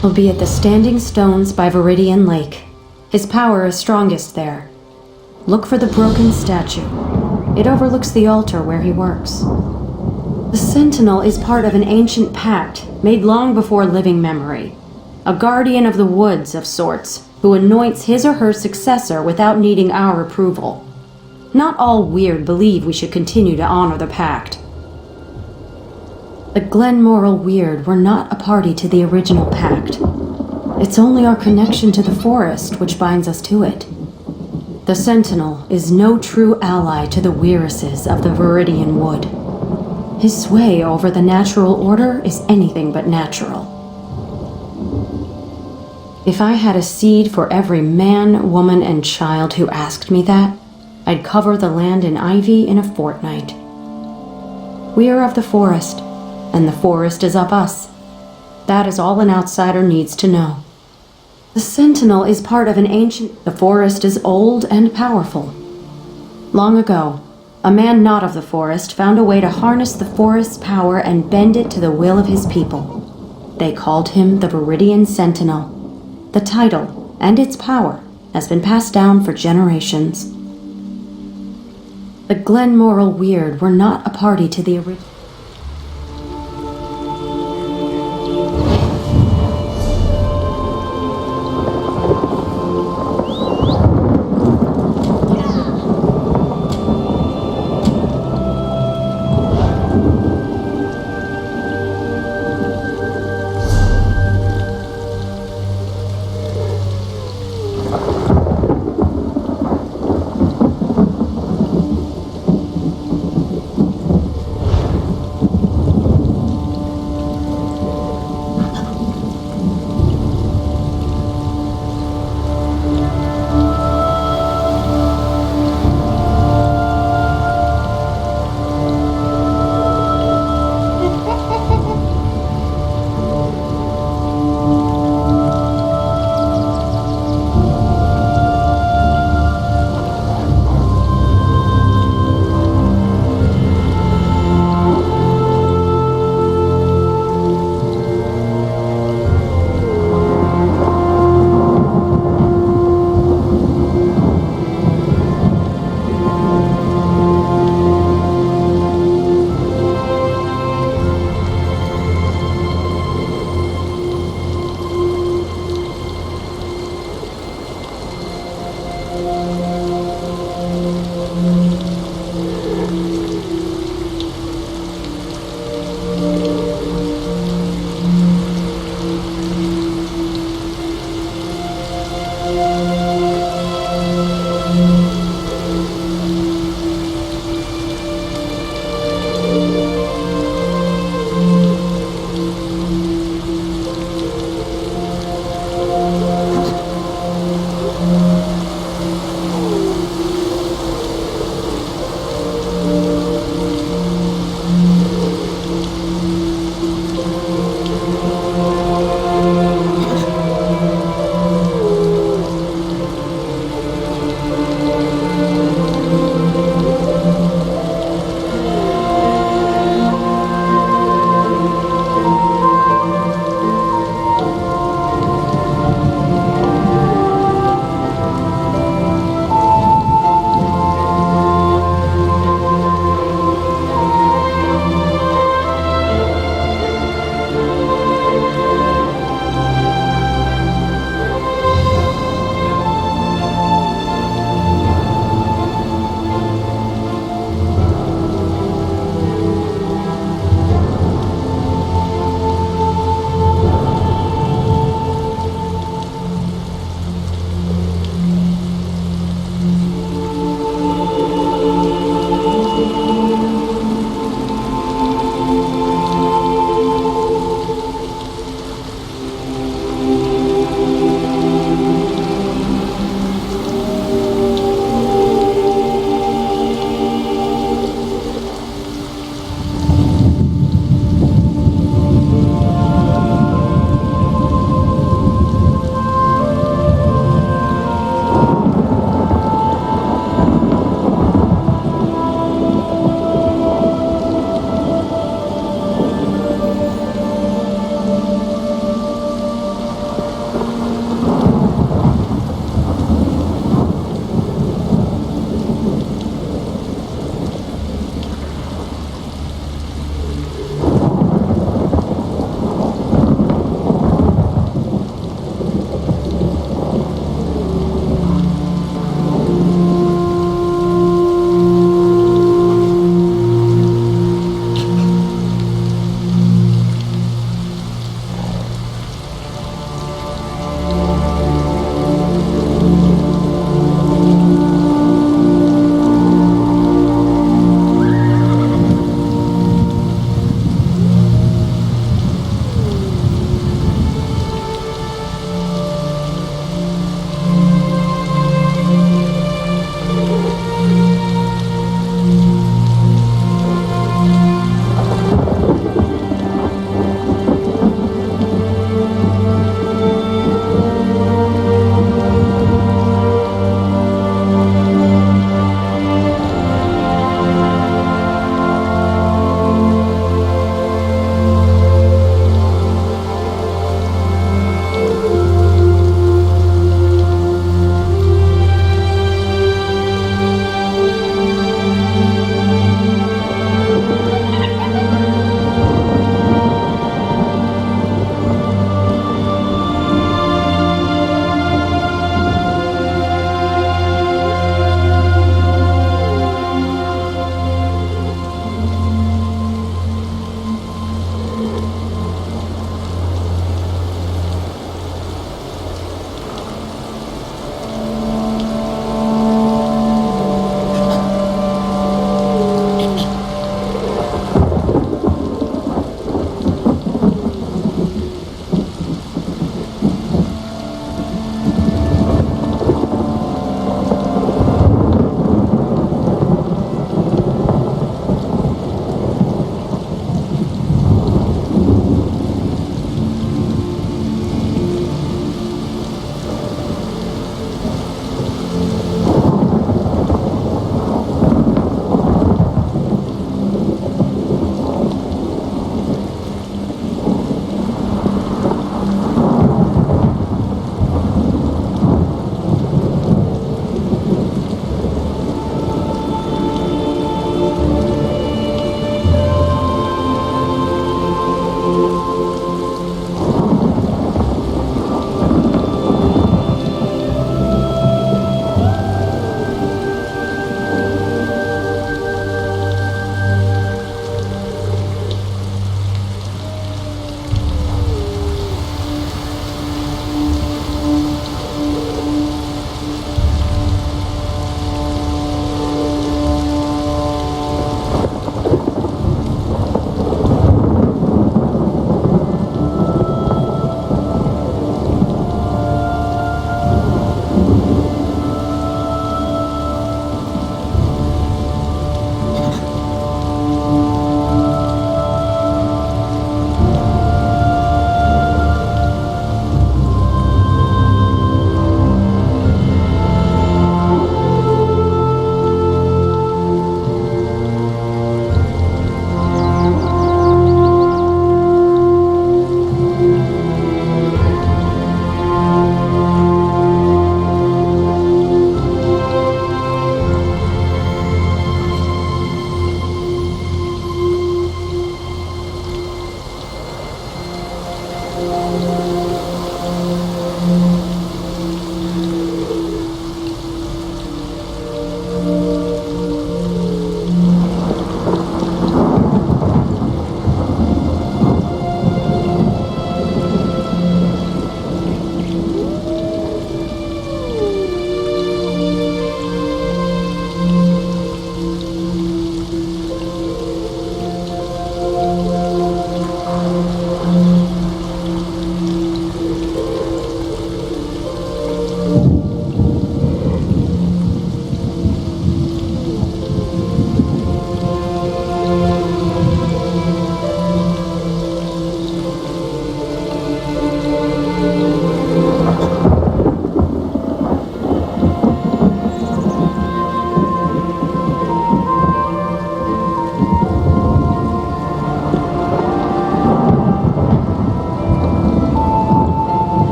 He'll be at the Standing Stones by Viridian Lake. His power is strongest there. Look for the broken statue. It overlooks the altar where he works. The Sentinel is part of an ancient pact made long before living memory. A guardian of the woods of sorts, who anoints his or her successor without needing our approval. Not all Weird believe we should continue to honor the pact. The Glenmoral Weird were not a party to the original pact. It's only our connection to the forest which binds us to it. The Sentinel is no true ally to the Weirises of the Viridian Wood. His sway over the natural order is anything but natural. If I had a seed for every man, woman, and child who asked me that, I'd cover the land in ivy in a fortnight. We are of the forest, and the forest is of us. That is all an outsider needs to know. The Sentinel is part of an ancient... The forest is old and powerful. Long ago, a man not of the forest found a way to harness the forest's power and bend it to the will of his people. They called him the Viridian Sentinel. The title and its power has been passed down for generations. The Glenmoral Weird were not a party to the original.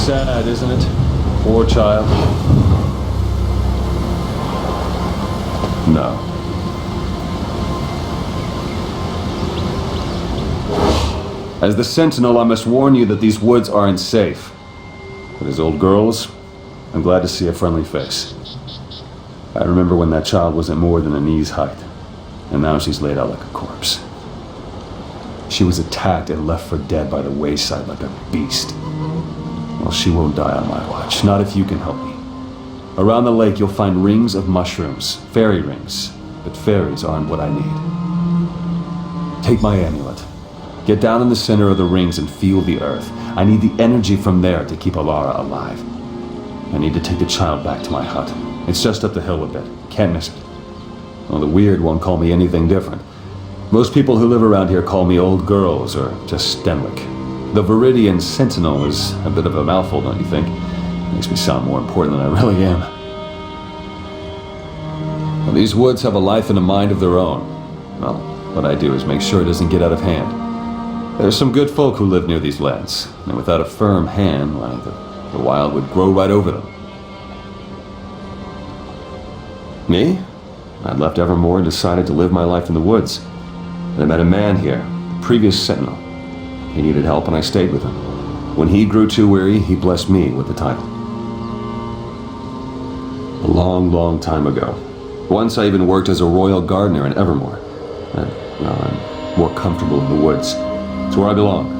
sad, isn't it? Poor child. No. As the Sentinel, I must warn you that these woods aren't safe. But as old girls, I'm glad to see a friendly face. I remember when that child wasn't more than a knee's height, and now she's laid out like a corpse. She was attacked and left for dead by the wayside like a beast. Well, she won't die on my watch, not if you can help me. Around the lake you'll find rings of mushrooms, fairy rings, but fairies aren't what I need. Take my amulet. Get down in the center of the rings and feel the earth. I need the energy from there to keep Alara alive. I need to take the child back to my hut. It's just up the hill a bit. Can't miss it. Well, the weird won't call me anything different. Most people who live around here call me old girls or just Stenwick. The Viridian Sentinel is a bit of a mouthful, don't you think? Makes me sound more important than I really am. Well, these woods have a life and a mind of their own. Well, what I do is make sure it doesn't get out of hand. There's some good folk who live near these lands, and without a firm hand, well, the wild would grow right over them. Me? I'd left Evermore and decided to live my life in the woods. And I met a man here, the previous Sentinel. He needed help and I stayed with him. When he grew too weary, he blessed me with the title. A long, long time ago. Once I even worked as a royal gardener in Evermore. And, well, I'm more comfortable in the woods. It's where I belong.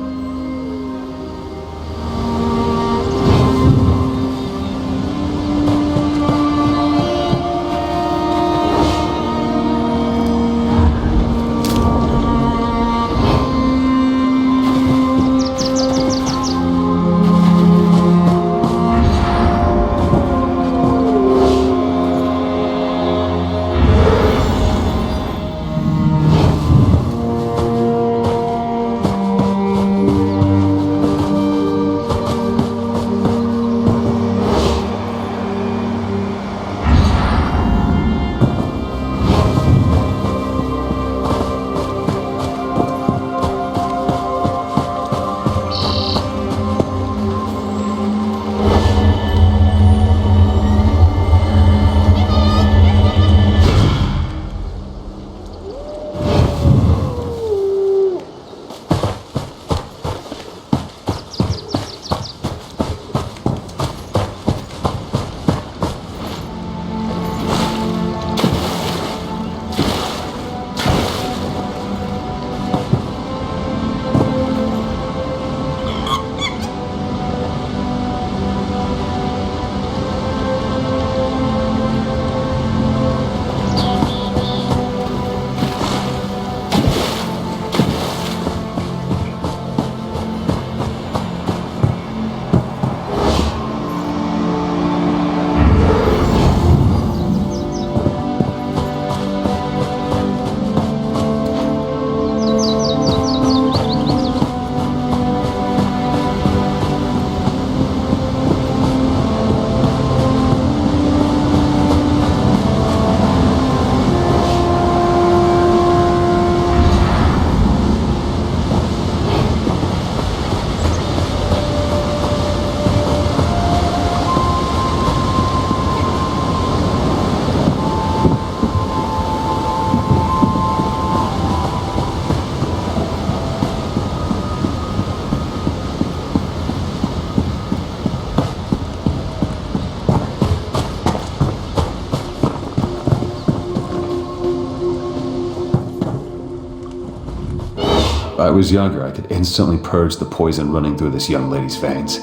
I was younger, I could instantly purge the poison running through this young lady's veins.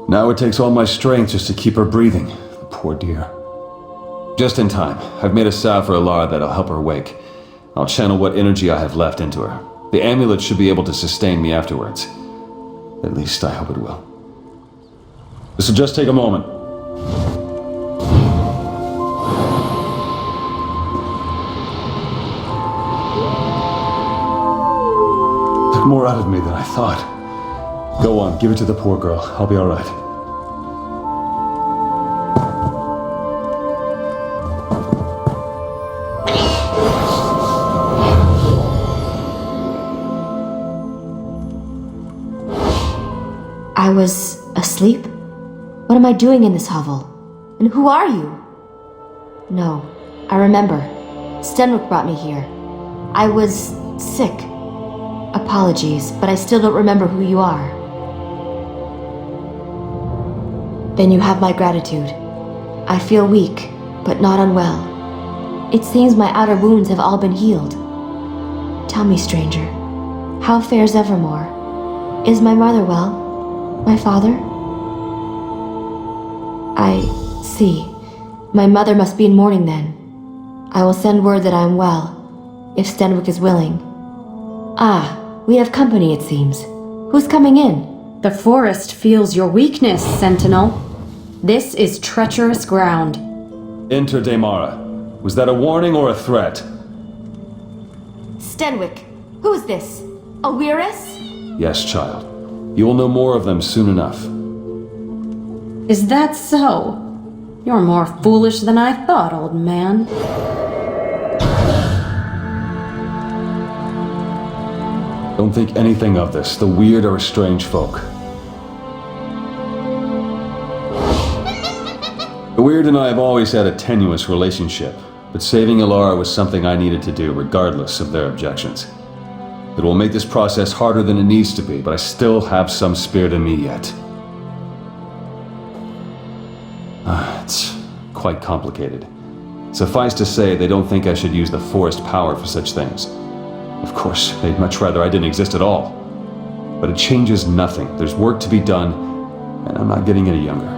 Now it takes all my strength just to keep her breathing. The poor dear. Just in time. I've made a salve for Alara that'll help her wake. I'll channel what energy I have left into her. The amulet should be able to sustain me afterwards. At least I hope it will. This'll just take a moment. Took more out of me than I thought. Go on, give it to the poor girl. I'll be all right. I was asleep. asleep? What am I doing in this hovel? And who are you? No, I remember. Stenwick brought me here. I was sick. Apologies, but I still don't remember who you are. Then you have my gratitude. I feel weak, but not unwell. It seems my outer wounds have all been healed. Tell me, stranger, how fares Evermore? Is my mother well? My father? I see. My mother must be in mourning then. I will send word that I am well, if Stenwick is willing. Ah, we have company, it seems. Who's coming in? The forest feels your weakness, Sentinel. This is treacherous ground. Enter Daimara. Was that a warning or a threat? Stenwick, who is this? A Weirus? Yes, child. You will know more of them soon enough. Is that so? You're more foolish than I thought, old man. Don't think anything of this. The weird are a strange folk. The weird and I have always had a tenuous relationship, but saving Ilara was something I needed to do regardless of their objections. It will make this process harder than it needs to be, but I still have some spirit in me yet. It's quite complicated. Suffice to say, they don't think I should use the forest power for such things. Of course, they'd much rather I didn't exist at all. But it changes nothing. There's work to be done, and I'm not getting any younger.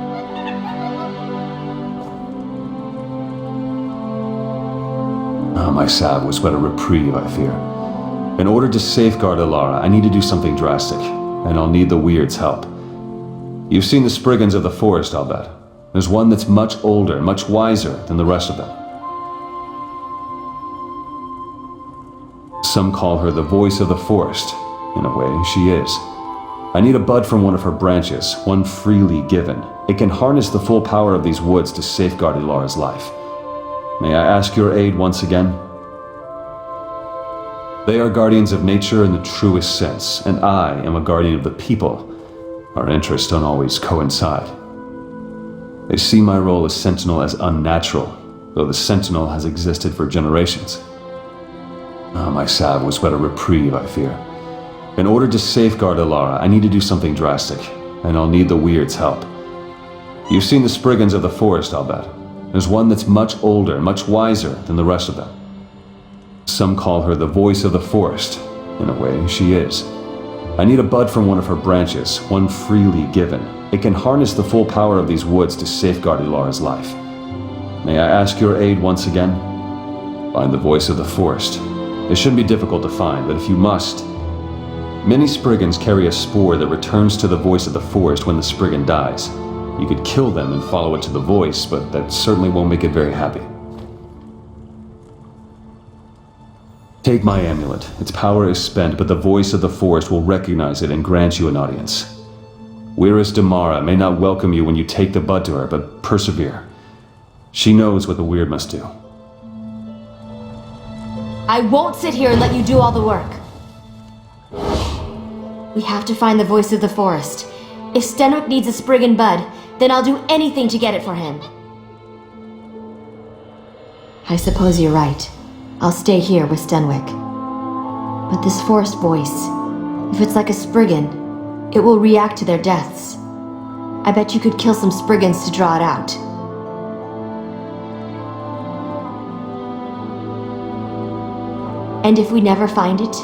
My salve was but a reprieve, I fear. In order to safeguard Ilara, I need to do something drastic, and I'll need the Weird's help. You've seen the Spriggans of the forest, I'll bet. There's one that's much older and much wiser than the rest of them. Some call her the voice of the forest. In a way, she is. I need a bud from one of her branches, one freely given. It can harness the full power of these woods to safeguard Ilara's life. May I ask your aid once again? They are guardians of nature in the truest sense, and I am a guardian of the people. Our interests don't always coincide. They see my role as Sentinel as unnatural, though the Sentinel has existed for generations. My salve was but a reprieve, I fear. In order to safeguard Ilara, I need to do something drastic, and I'll need the Weird's help. You've seen the Spriggans of the forest, I'll bet. There's one that's much older and much wiser than the rest of them. Some call her the voice of the forest. In a way, she is. I need a bud from one of her branches, one freely given. It can harness the full power of these woods to safeguard Ilara's life. May I ask your aid once again? Find the voice of the forest. It shouldn't be difficult to find, but if you must... Many Spriggans carry a spore that returns to the voice of the forest when the Spriggan dies. You could kill them and follow it to the voice, but that certainly won't make it very happy. Take my amulet. Its power is spent, but the voice of the forest will recognize it and grant you an audience. Weirus Damara may not welcome you when you take the bud to her, but persevere. She knows what the weird must do. I won't sit here and let you do all the work. We have to find the voice of the forest. If Stenwick needs a Spriggan bud, then I'll do anything to get it for him. I suppose you're right. I'll stay here with Stenwick. But this forest voice, if it's like a Spriggan, it will react to their deaths. I bet you could kill some Spriggans to draw it out. And if we never find it?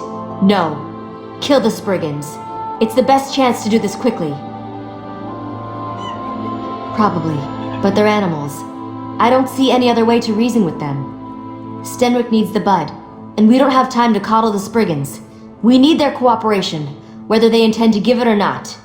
No. Kill the Spriggans. It's the best chance to do this quickly. Probably, but they're animals. I don't see any other way to reason with them. Stenwick needs the bud, and we don't have time to coddle the Spriggans. We need their cooperation, whether they intend to give it or not.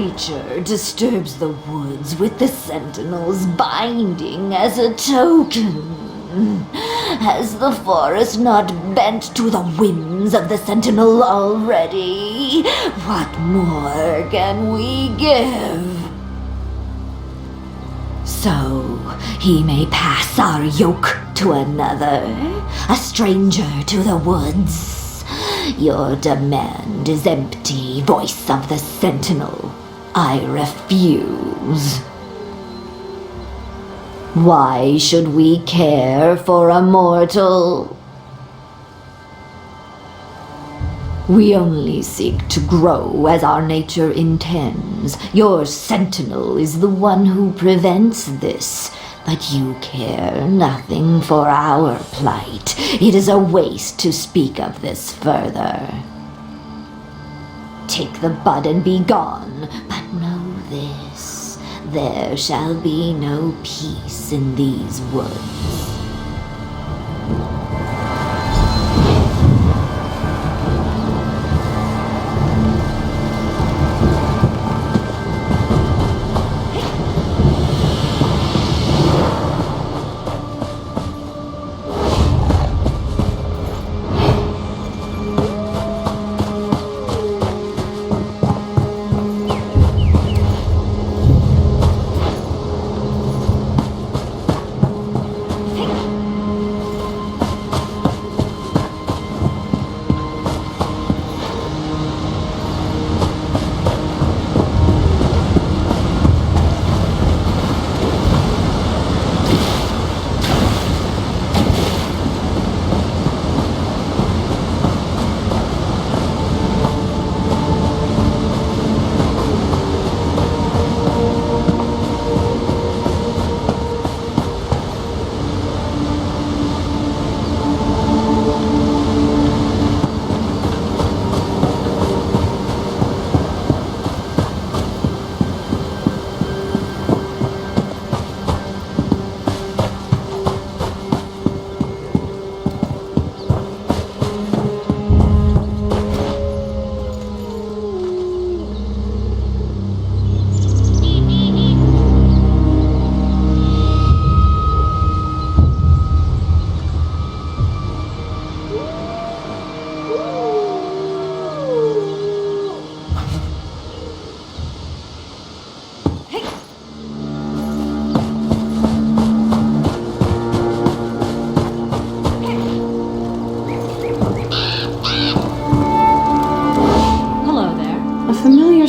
creature disturbs the woods with the Sentinel's binding as a token. Has the forest not bent to the whims of the Sentinel already? What more can we give? So he may pass our yoke to another, a stranger to the woods. Your demand is empty, voice of the Sentinel. I refuse. Why should we care for a mortal? We only seek to grow as our nature intends. Your Sentinel is the one who prevents this. But you care nothing for our plight. It is a waste to speak of this further. Take the bud and be gone, but know this. There shall be no peace in these woods.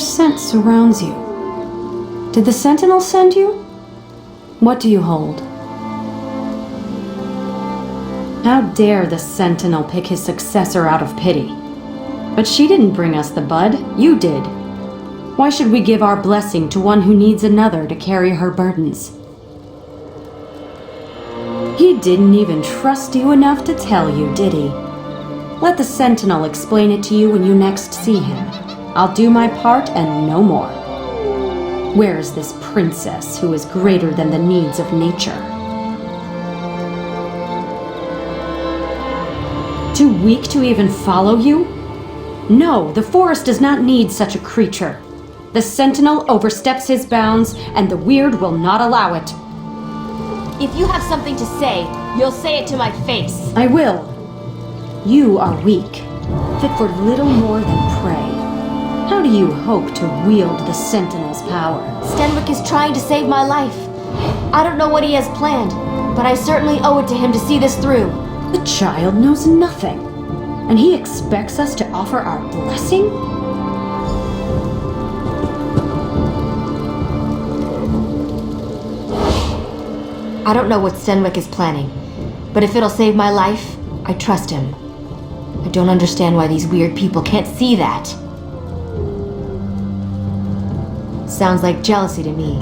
Scent surrounds you. Did the Sentinel send you? What do you hold? How dare the Sentinel pick his successor out of pity? But she didn't bring us the bud, you did. Why should we give our blessing to one who needs another to carry her burdens? He didn't even trust you enough to tell you, did he? Let the Sentinel explain it to you when you next see him. I'll do my part and no more. Where is this princess who is greater than the needs of nature? Too weak to even follow you? No, the forest does not need such a creature. The Sentinel oversteps his bounds, and the Weird will not allow it. If you have something to say, you'll say it to my face. I will. You are weak, fit for little more than prey. How do you hope to wield the Sentinel's power? Stenwick is trying to save my life. I don't know what he has planned, but I certainly owe it to him to see this through. The child knows nothing, and he expects us to offer our blessing? I don't know what Stenwick is planning, but if it'll save my life, I trust him. I don't understand why these weird people can't see that. Sounds like jealousy to me.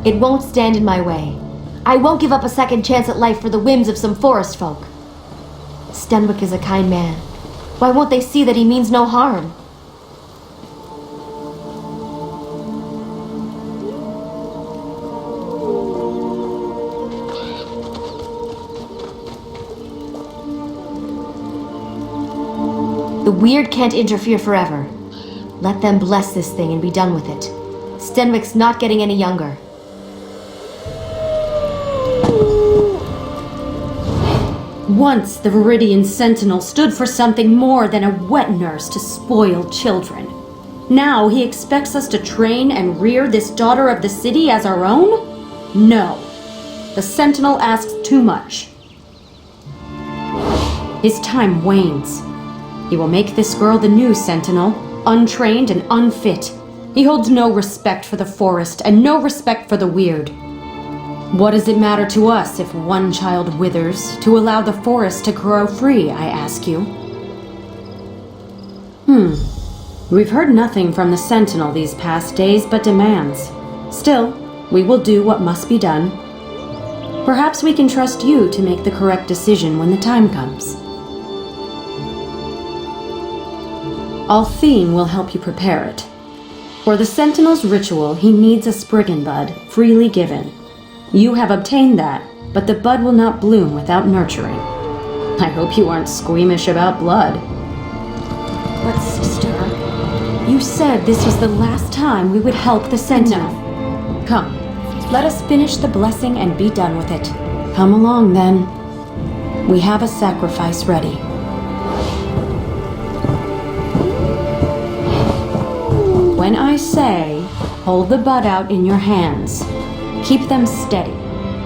It won't stand in my way. I won't give up a second chance at life for the whims of some forest folk. Stenwick is a kind man. Why won't they see that he means no harm? The Weird can't interfere forever. Let them bless this thing and be done with it. Stenwick's not getting any younger. Once the Viridian Sentinel stood for something more than a wet nurse to spoil children. Now he expects us to train and rear this daughter of the city as our own? No. The Sentinel asks too much. His time wanes. He will make this girl the new Sentinel, untrained and unfit. He holds no respect for the forest and no respect for the weird. What does it matter to us if one child withers to allow the forest to grow free, I ask you? We've heard nothing from the Sentinel these past days but demands. Still, we will do what must be done. Perhaps we can trust you to make the correct decision when the time comes. Althine will help you prepare it. For the Sentinel's ritual, he needs a Spriggan bud, freely given. You have obtained that, but the bud will not bloom without nurturing. I hope you aren't squeamish about blood. But sister, you said this was the last time we would help the Sentinel. No. Come, let us finish the blessing and be done with it. Come along then. We have a sacrifice ready. When I say, hold the bud out in your hands. Keep them steady,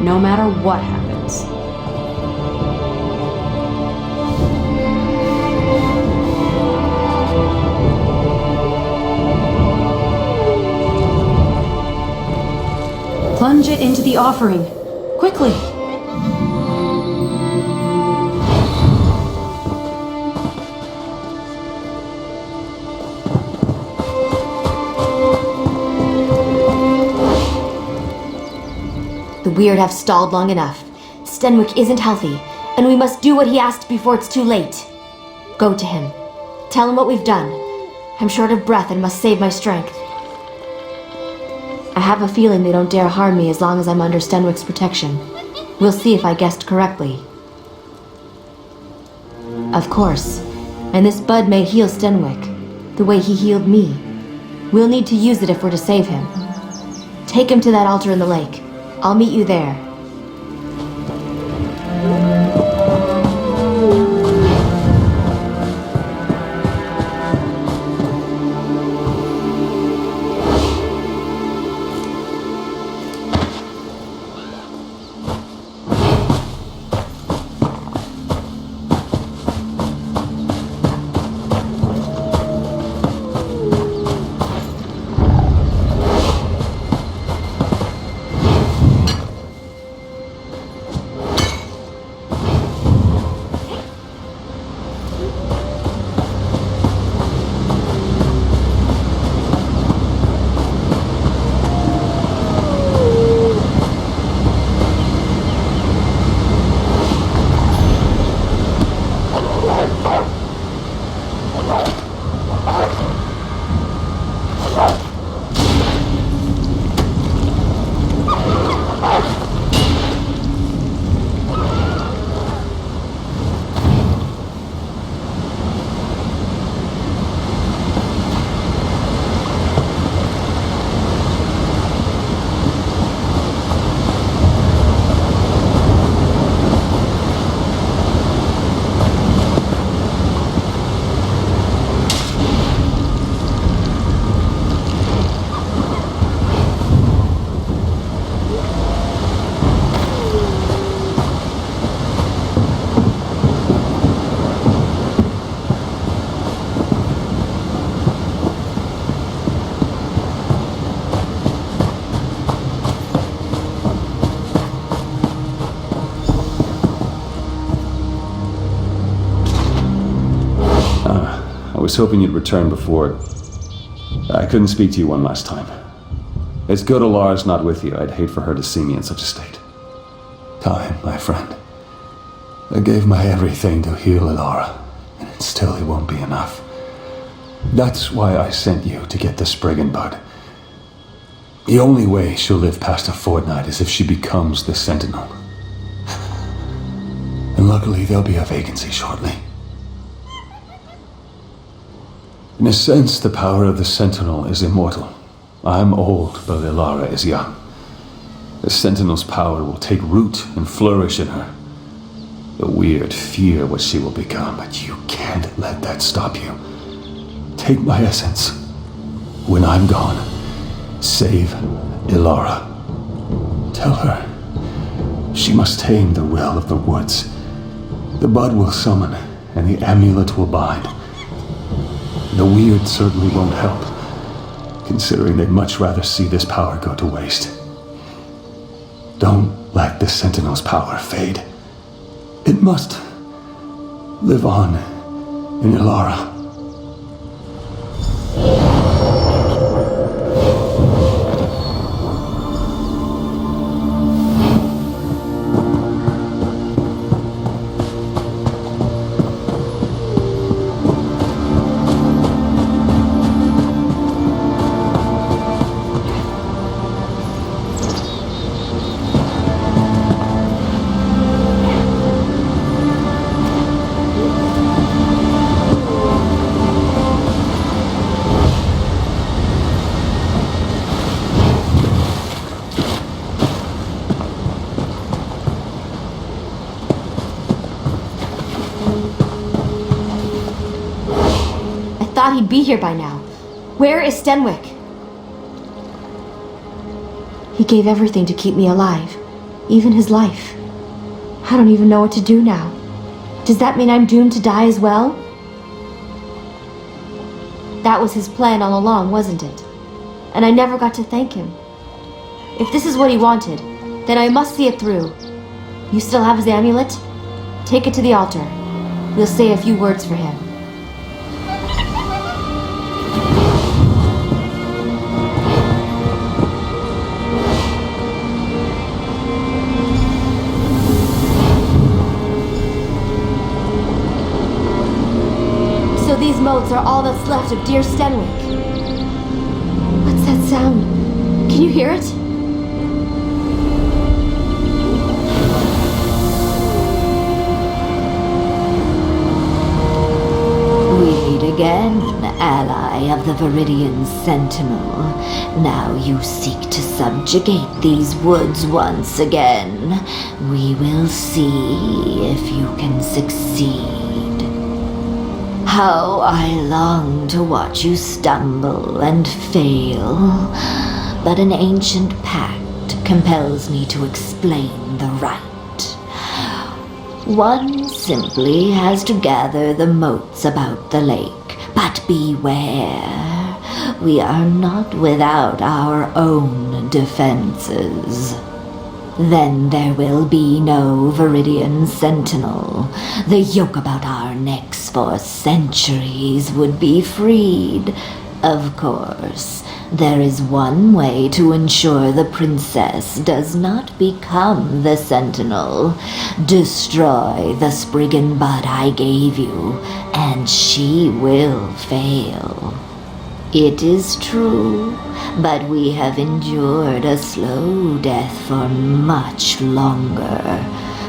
no matter what happens. Plunge it into the offering. Quickly! The weird have stalled long enough. Stenwick isn't healthy, and we must do what he asked before it's too late. Go to him. Tell him what we've done. I'm short of breath and must save my strength. I have a feeling they don't dare harm me as long as I'm under Stenwick's protection. We'll see if I guessed correctly. Of course. And this bud may heal Stenwick, the way he healed me. We'll need to use it if we're to save him. Take him to that altar in the lake. I'll meet you there. I was hoping you'd return before. I couldn't speak to you one last time. It's good Alar's not with you. I'd hate for her to see me in such a state. Time, my friend. I gave my everything to heal Alara, and still it won't be enough. That's why I sent you to get the Spriggan bud. The only way she'll live past a fortnight is if she becomes the Sentinel. And luckily there'll be a vacancy shortly. In a sense, the power of the Sentinel is immortal. I'm old, but Ilara is young. The Sentinel's power will take root and flourish in her. The weird fear what she will become, but you can't let that stop you. Take my essence. When I'm gone, save Ilara. Tell her she must tame the will of the woods. The bud will summon, and the amulet will bind. The weird certainly won't help, considering they'd much rather see this power go to waste. Don't let the Sentinel's power fade. It must live on in Ilara. Thought he'd be here by now. Where is Stenwick? He gave everything to keep me alive, even his life. I don't even know what to do now. Does that mean I'm doomed to die as well? That was his plan all along, wasn't it? And I never got to thank him. If this is what he wanted, then I must see it through. You still have his amulet? Take it to the altar. We'll say a few words for him. These motes are all that's left of dear Stenwick. What's that sound? Can you hear it? We'd again, ally of the Viridian Sentinel. Now you seek to subjugate these woods once again. We will see if you can succeed. How I long to watch you stumble and fail, but an ancient pact compels me to explain the rite. One simply has to gather the motes about the lake, but beware, we are not without our own defenses. Then there will be no Viridian Sentinel. The yoke about our necks for centuries would be freed. Of course, there is one way to ensure the princess does not become the Sentinel. Destroy the Spriggan bud I gave you, and she will fail. It is true, but we have endured a slow death for much longer.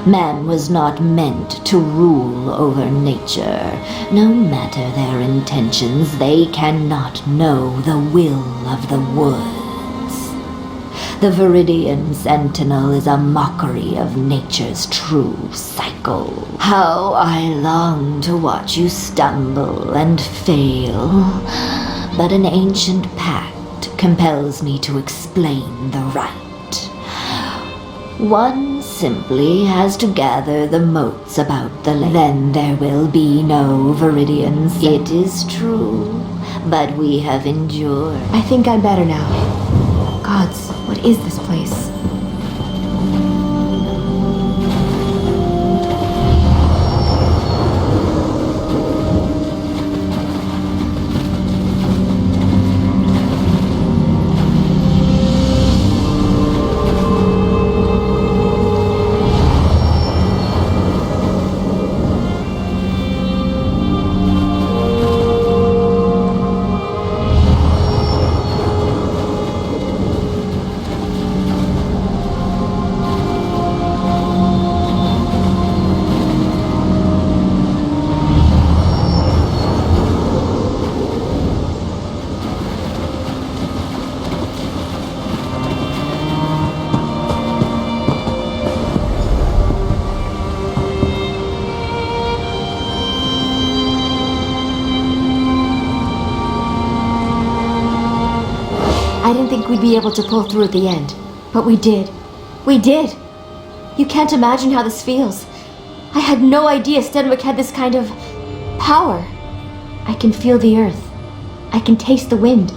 Man was not meant to rule over nature. No matter their intentions, they cannot know the will of the woods. The Viridian Sentinel is a mockery of nature's true cycle. How I long to watch you stumble and fail. But an ancient pact compels me to explain the rite. One simply has to gather the motes about the lake. Then there will be no Viridians. It is true, but we have endured. I think I'm better now. Gods, what is this place? I didn't think we'd be able to pull through at the end. But we did. We did! You can't imagine how this feels. I had no idea Stenwick had this kind of power. I can feel the earth. I can taste the wind.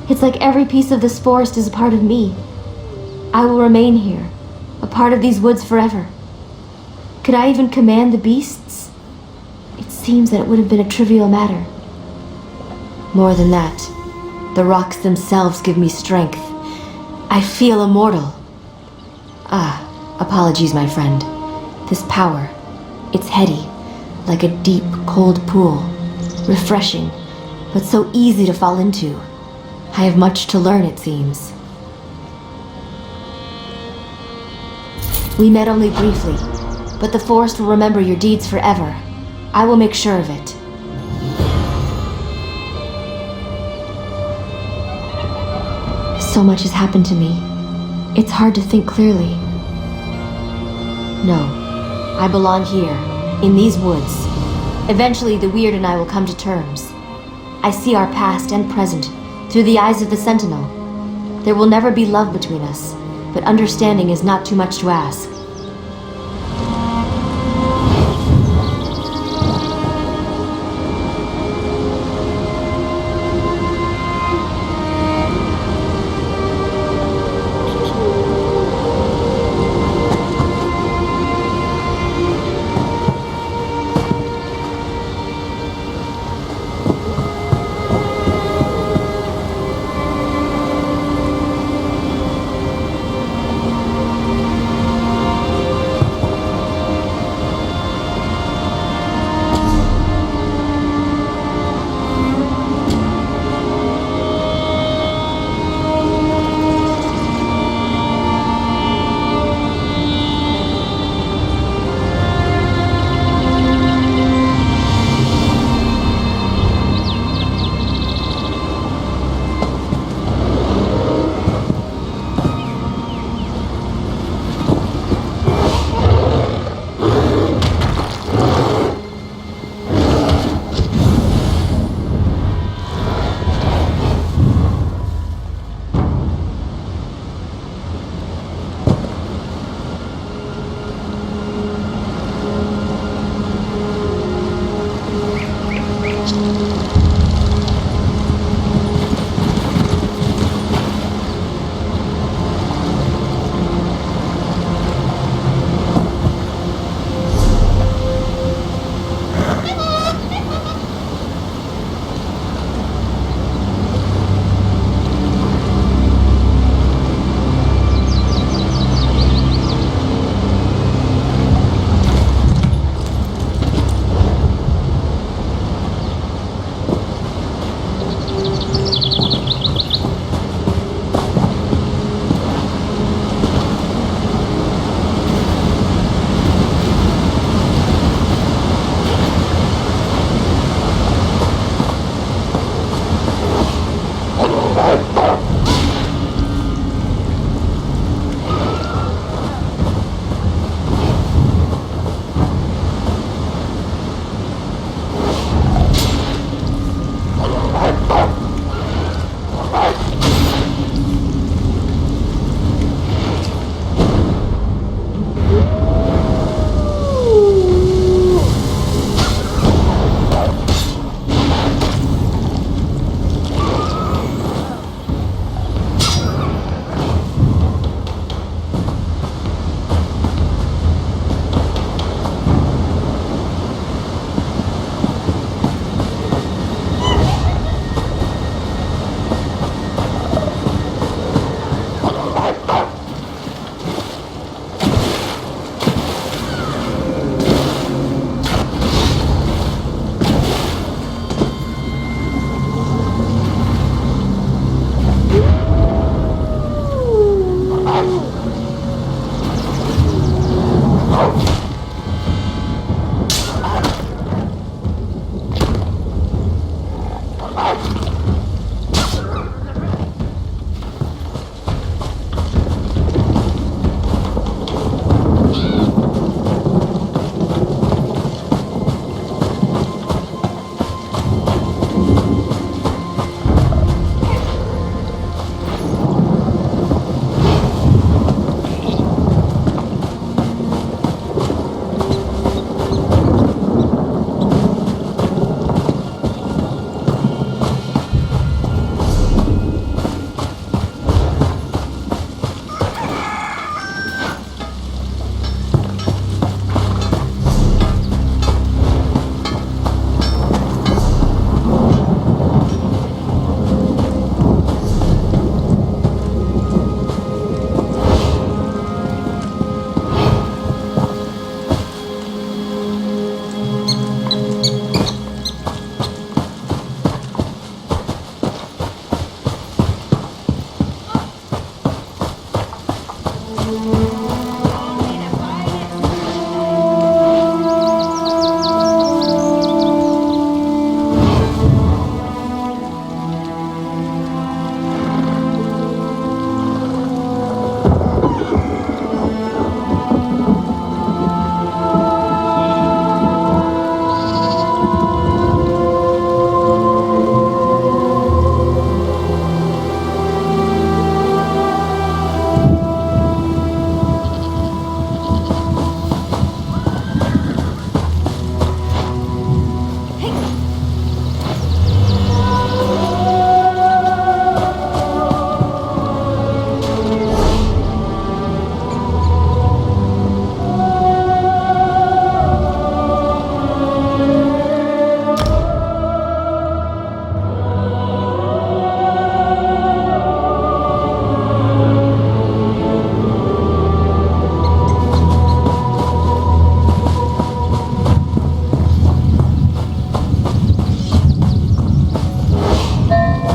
It's like every piece of this forest is a part of me. I will remain here, a part of these woods forever. Could I even command the beasts? It seems that it would have been a trivial matter. More than that, the rocks themselves give me strength. I feel immortal. Apologies, my friend. This power, it's heady, like a deep, cold pool. Refreshing, but so easy to fall into. I have much to learn, it seems. We met only briefly, but the forest will remember your deeds forever. I will make sure of it. So much has happened to me. It's hard to think clearly. No, I belong here, in these woods. Eventually, the Weird and I will come to terms. I see our past and present through the eyes of the Sentinel. There will never be love between us, but understanding is not too much to ask.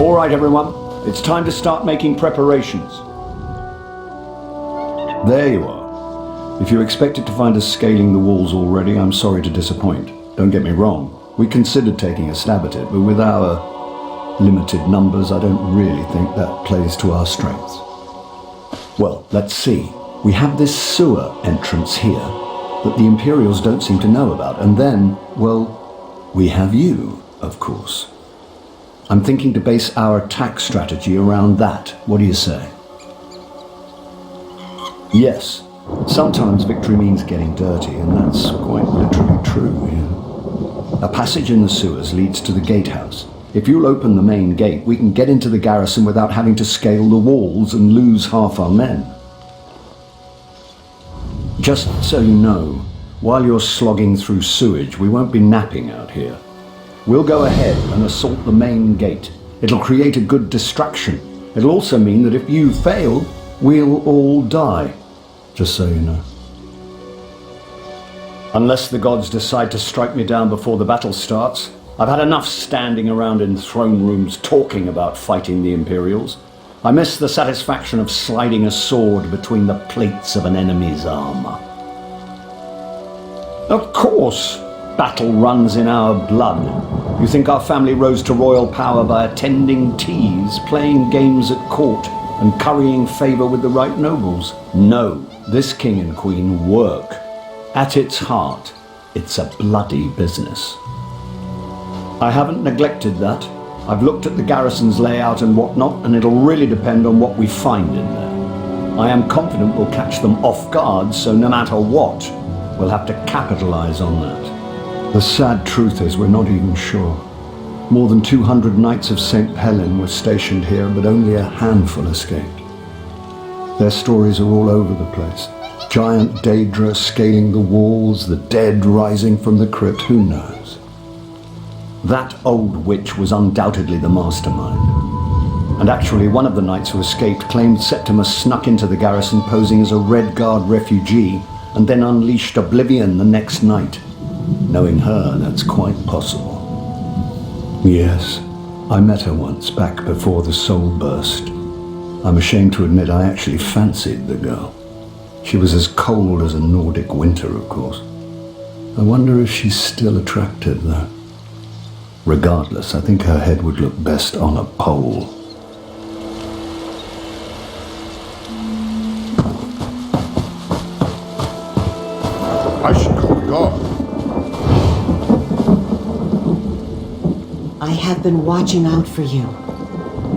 All right, everyone. It's time to start making preparations. There you are. If you expected to find us scaling the walls already, I'm sorry to disappoint. Don't get me wrong. We considered taking a stab at it, but with our limited numbers, I don't really think that plays to our strengths. Well, let's see. We have this sewer entrance here that the Imperials don't seem to know about. And then, well, we have you, of course. I'm thinking to base our attack strategy around that. What do you say? Yes, sometimes victory means getting dirty, and that's quite literally true here. A passage in the sewers leads to the gatehouse. If you'll open the main gate, we can get into the garrison without having to scale the walls and lose half our men. Just so you know, while you're slogging through sewage, we won't be napping out here. We'll go ahead and assault the main gate. It'll create a good distraction. It'll also mean that if you fail, we'll all die. Just so you know. Unless the gods decide to strike me down before the battle starts, I've had enough standing around in throne rooms talking about fighting the Imperials. I miss the satisfaction of sliding a sword between the plates of an enemy's armor. Of course, battle runs in our blood. You think our family rose to royal power by attending teas, playing games at court, and currying favor with the right nobles? No, this king and queen work. At its heart, it's a bloody business. I haven't neglected that. I've looked at the garrison's layout and whatnot, and it'll really depend on what we find in there. I am confident we'll catch them off guard, so no matter what, we'll have to capitalize on that. The sad truth is we're not even sure. More than 200 Knights of St. Helen were stationed here, but only a handful escaped. Their stories are all over the place. Giant Daedra scaling the walls, the dead rising from the crypt, who knows? That old witch was undoubtedly the mastermind. And actually, one of the knights who escaped claimed Septimus snuck into the garrison posing as a Red Guard refugee and then unleashed oblivion the next night. Knowing her, that's quite possible. Yes, I met her once, back before the soul burst. I'm ashamed to admit I actually fancied the girl. She was as cold as a Nordic winter, of course. I wonder if she's still attractive, though. Regardless, I think her head would look best on a pole. I should go. I have been watching out for you.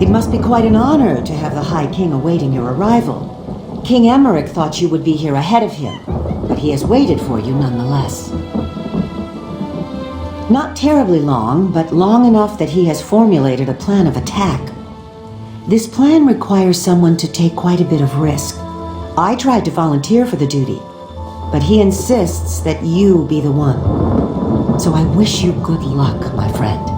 It must be quite an honor to have the High King awaiting your arrival. King Emmerich thought you would be here ahead of him, but he has waited for you nonetheless. Not terribly long, but long enough that he has formulated a plan of attack. This plan requires someone to take quite a bit of risk. I tried to volunteer for the duty, but he insists that you be the one. So I wish you good luck, my friend.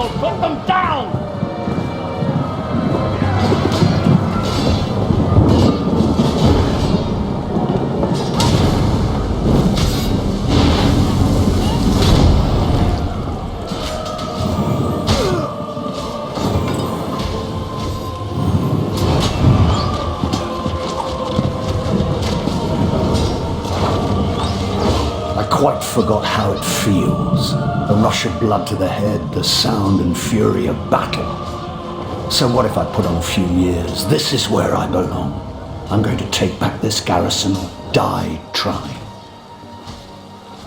rascal! Put them down! Quite forgot how it feels. The rush of blood to the head, the sound and fury of battle. So what if I put on a few years? This is where I belong. I'm going to take back this garrison, die trying.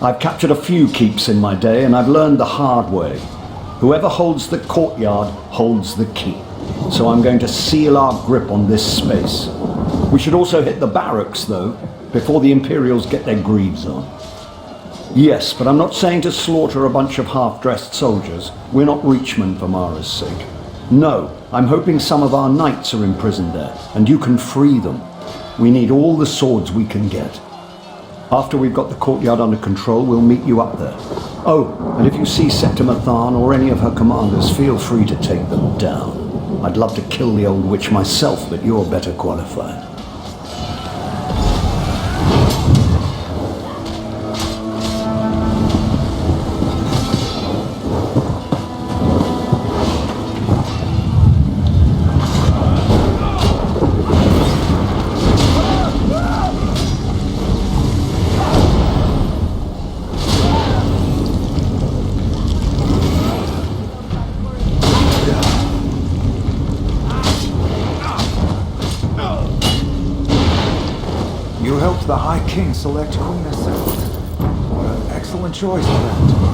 I've captured a few keeps in my day, and I've learned the hard way. Whoever holds the courtyard holds the keep. So I'm going to seal our grip on this space. We should also hit the barracks, though, before the Imperials get their greaves on. Yes, but I'm not saying to slaughter a bunch of half-dressed soldiers. We're not Reachmen for Mara's sake. No, I'm hoping some of our knights are imprisoned there, and you can free them. We need all the swords we can get. After we've got the courtyard under control, we'll meet you up there. Oh, and if you see Septima Tharn or any of her commanders, feel free to take them down. I'd love to kill the old witch myself, but you're better qualified. You helped the High King select Queen Aselth. What an excellent choice, friend.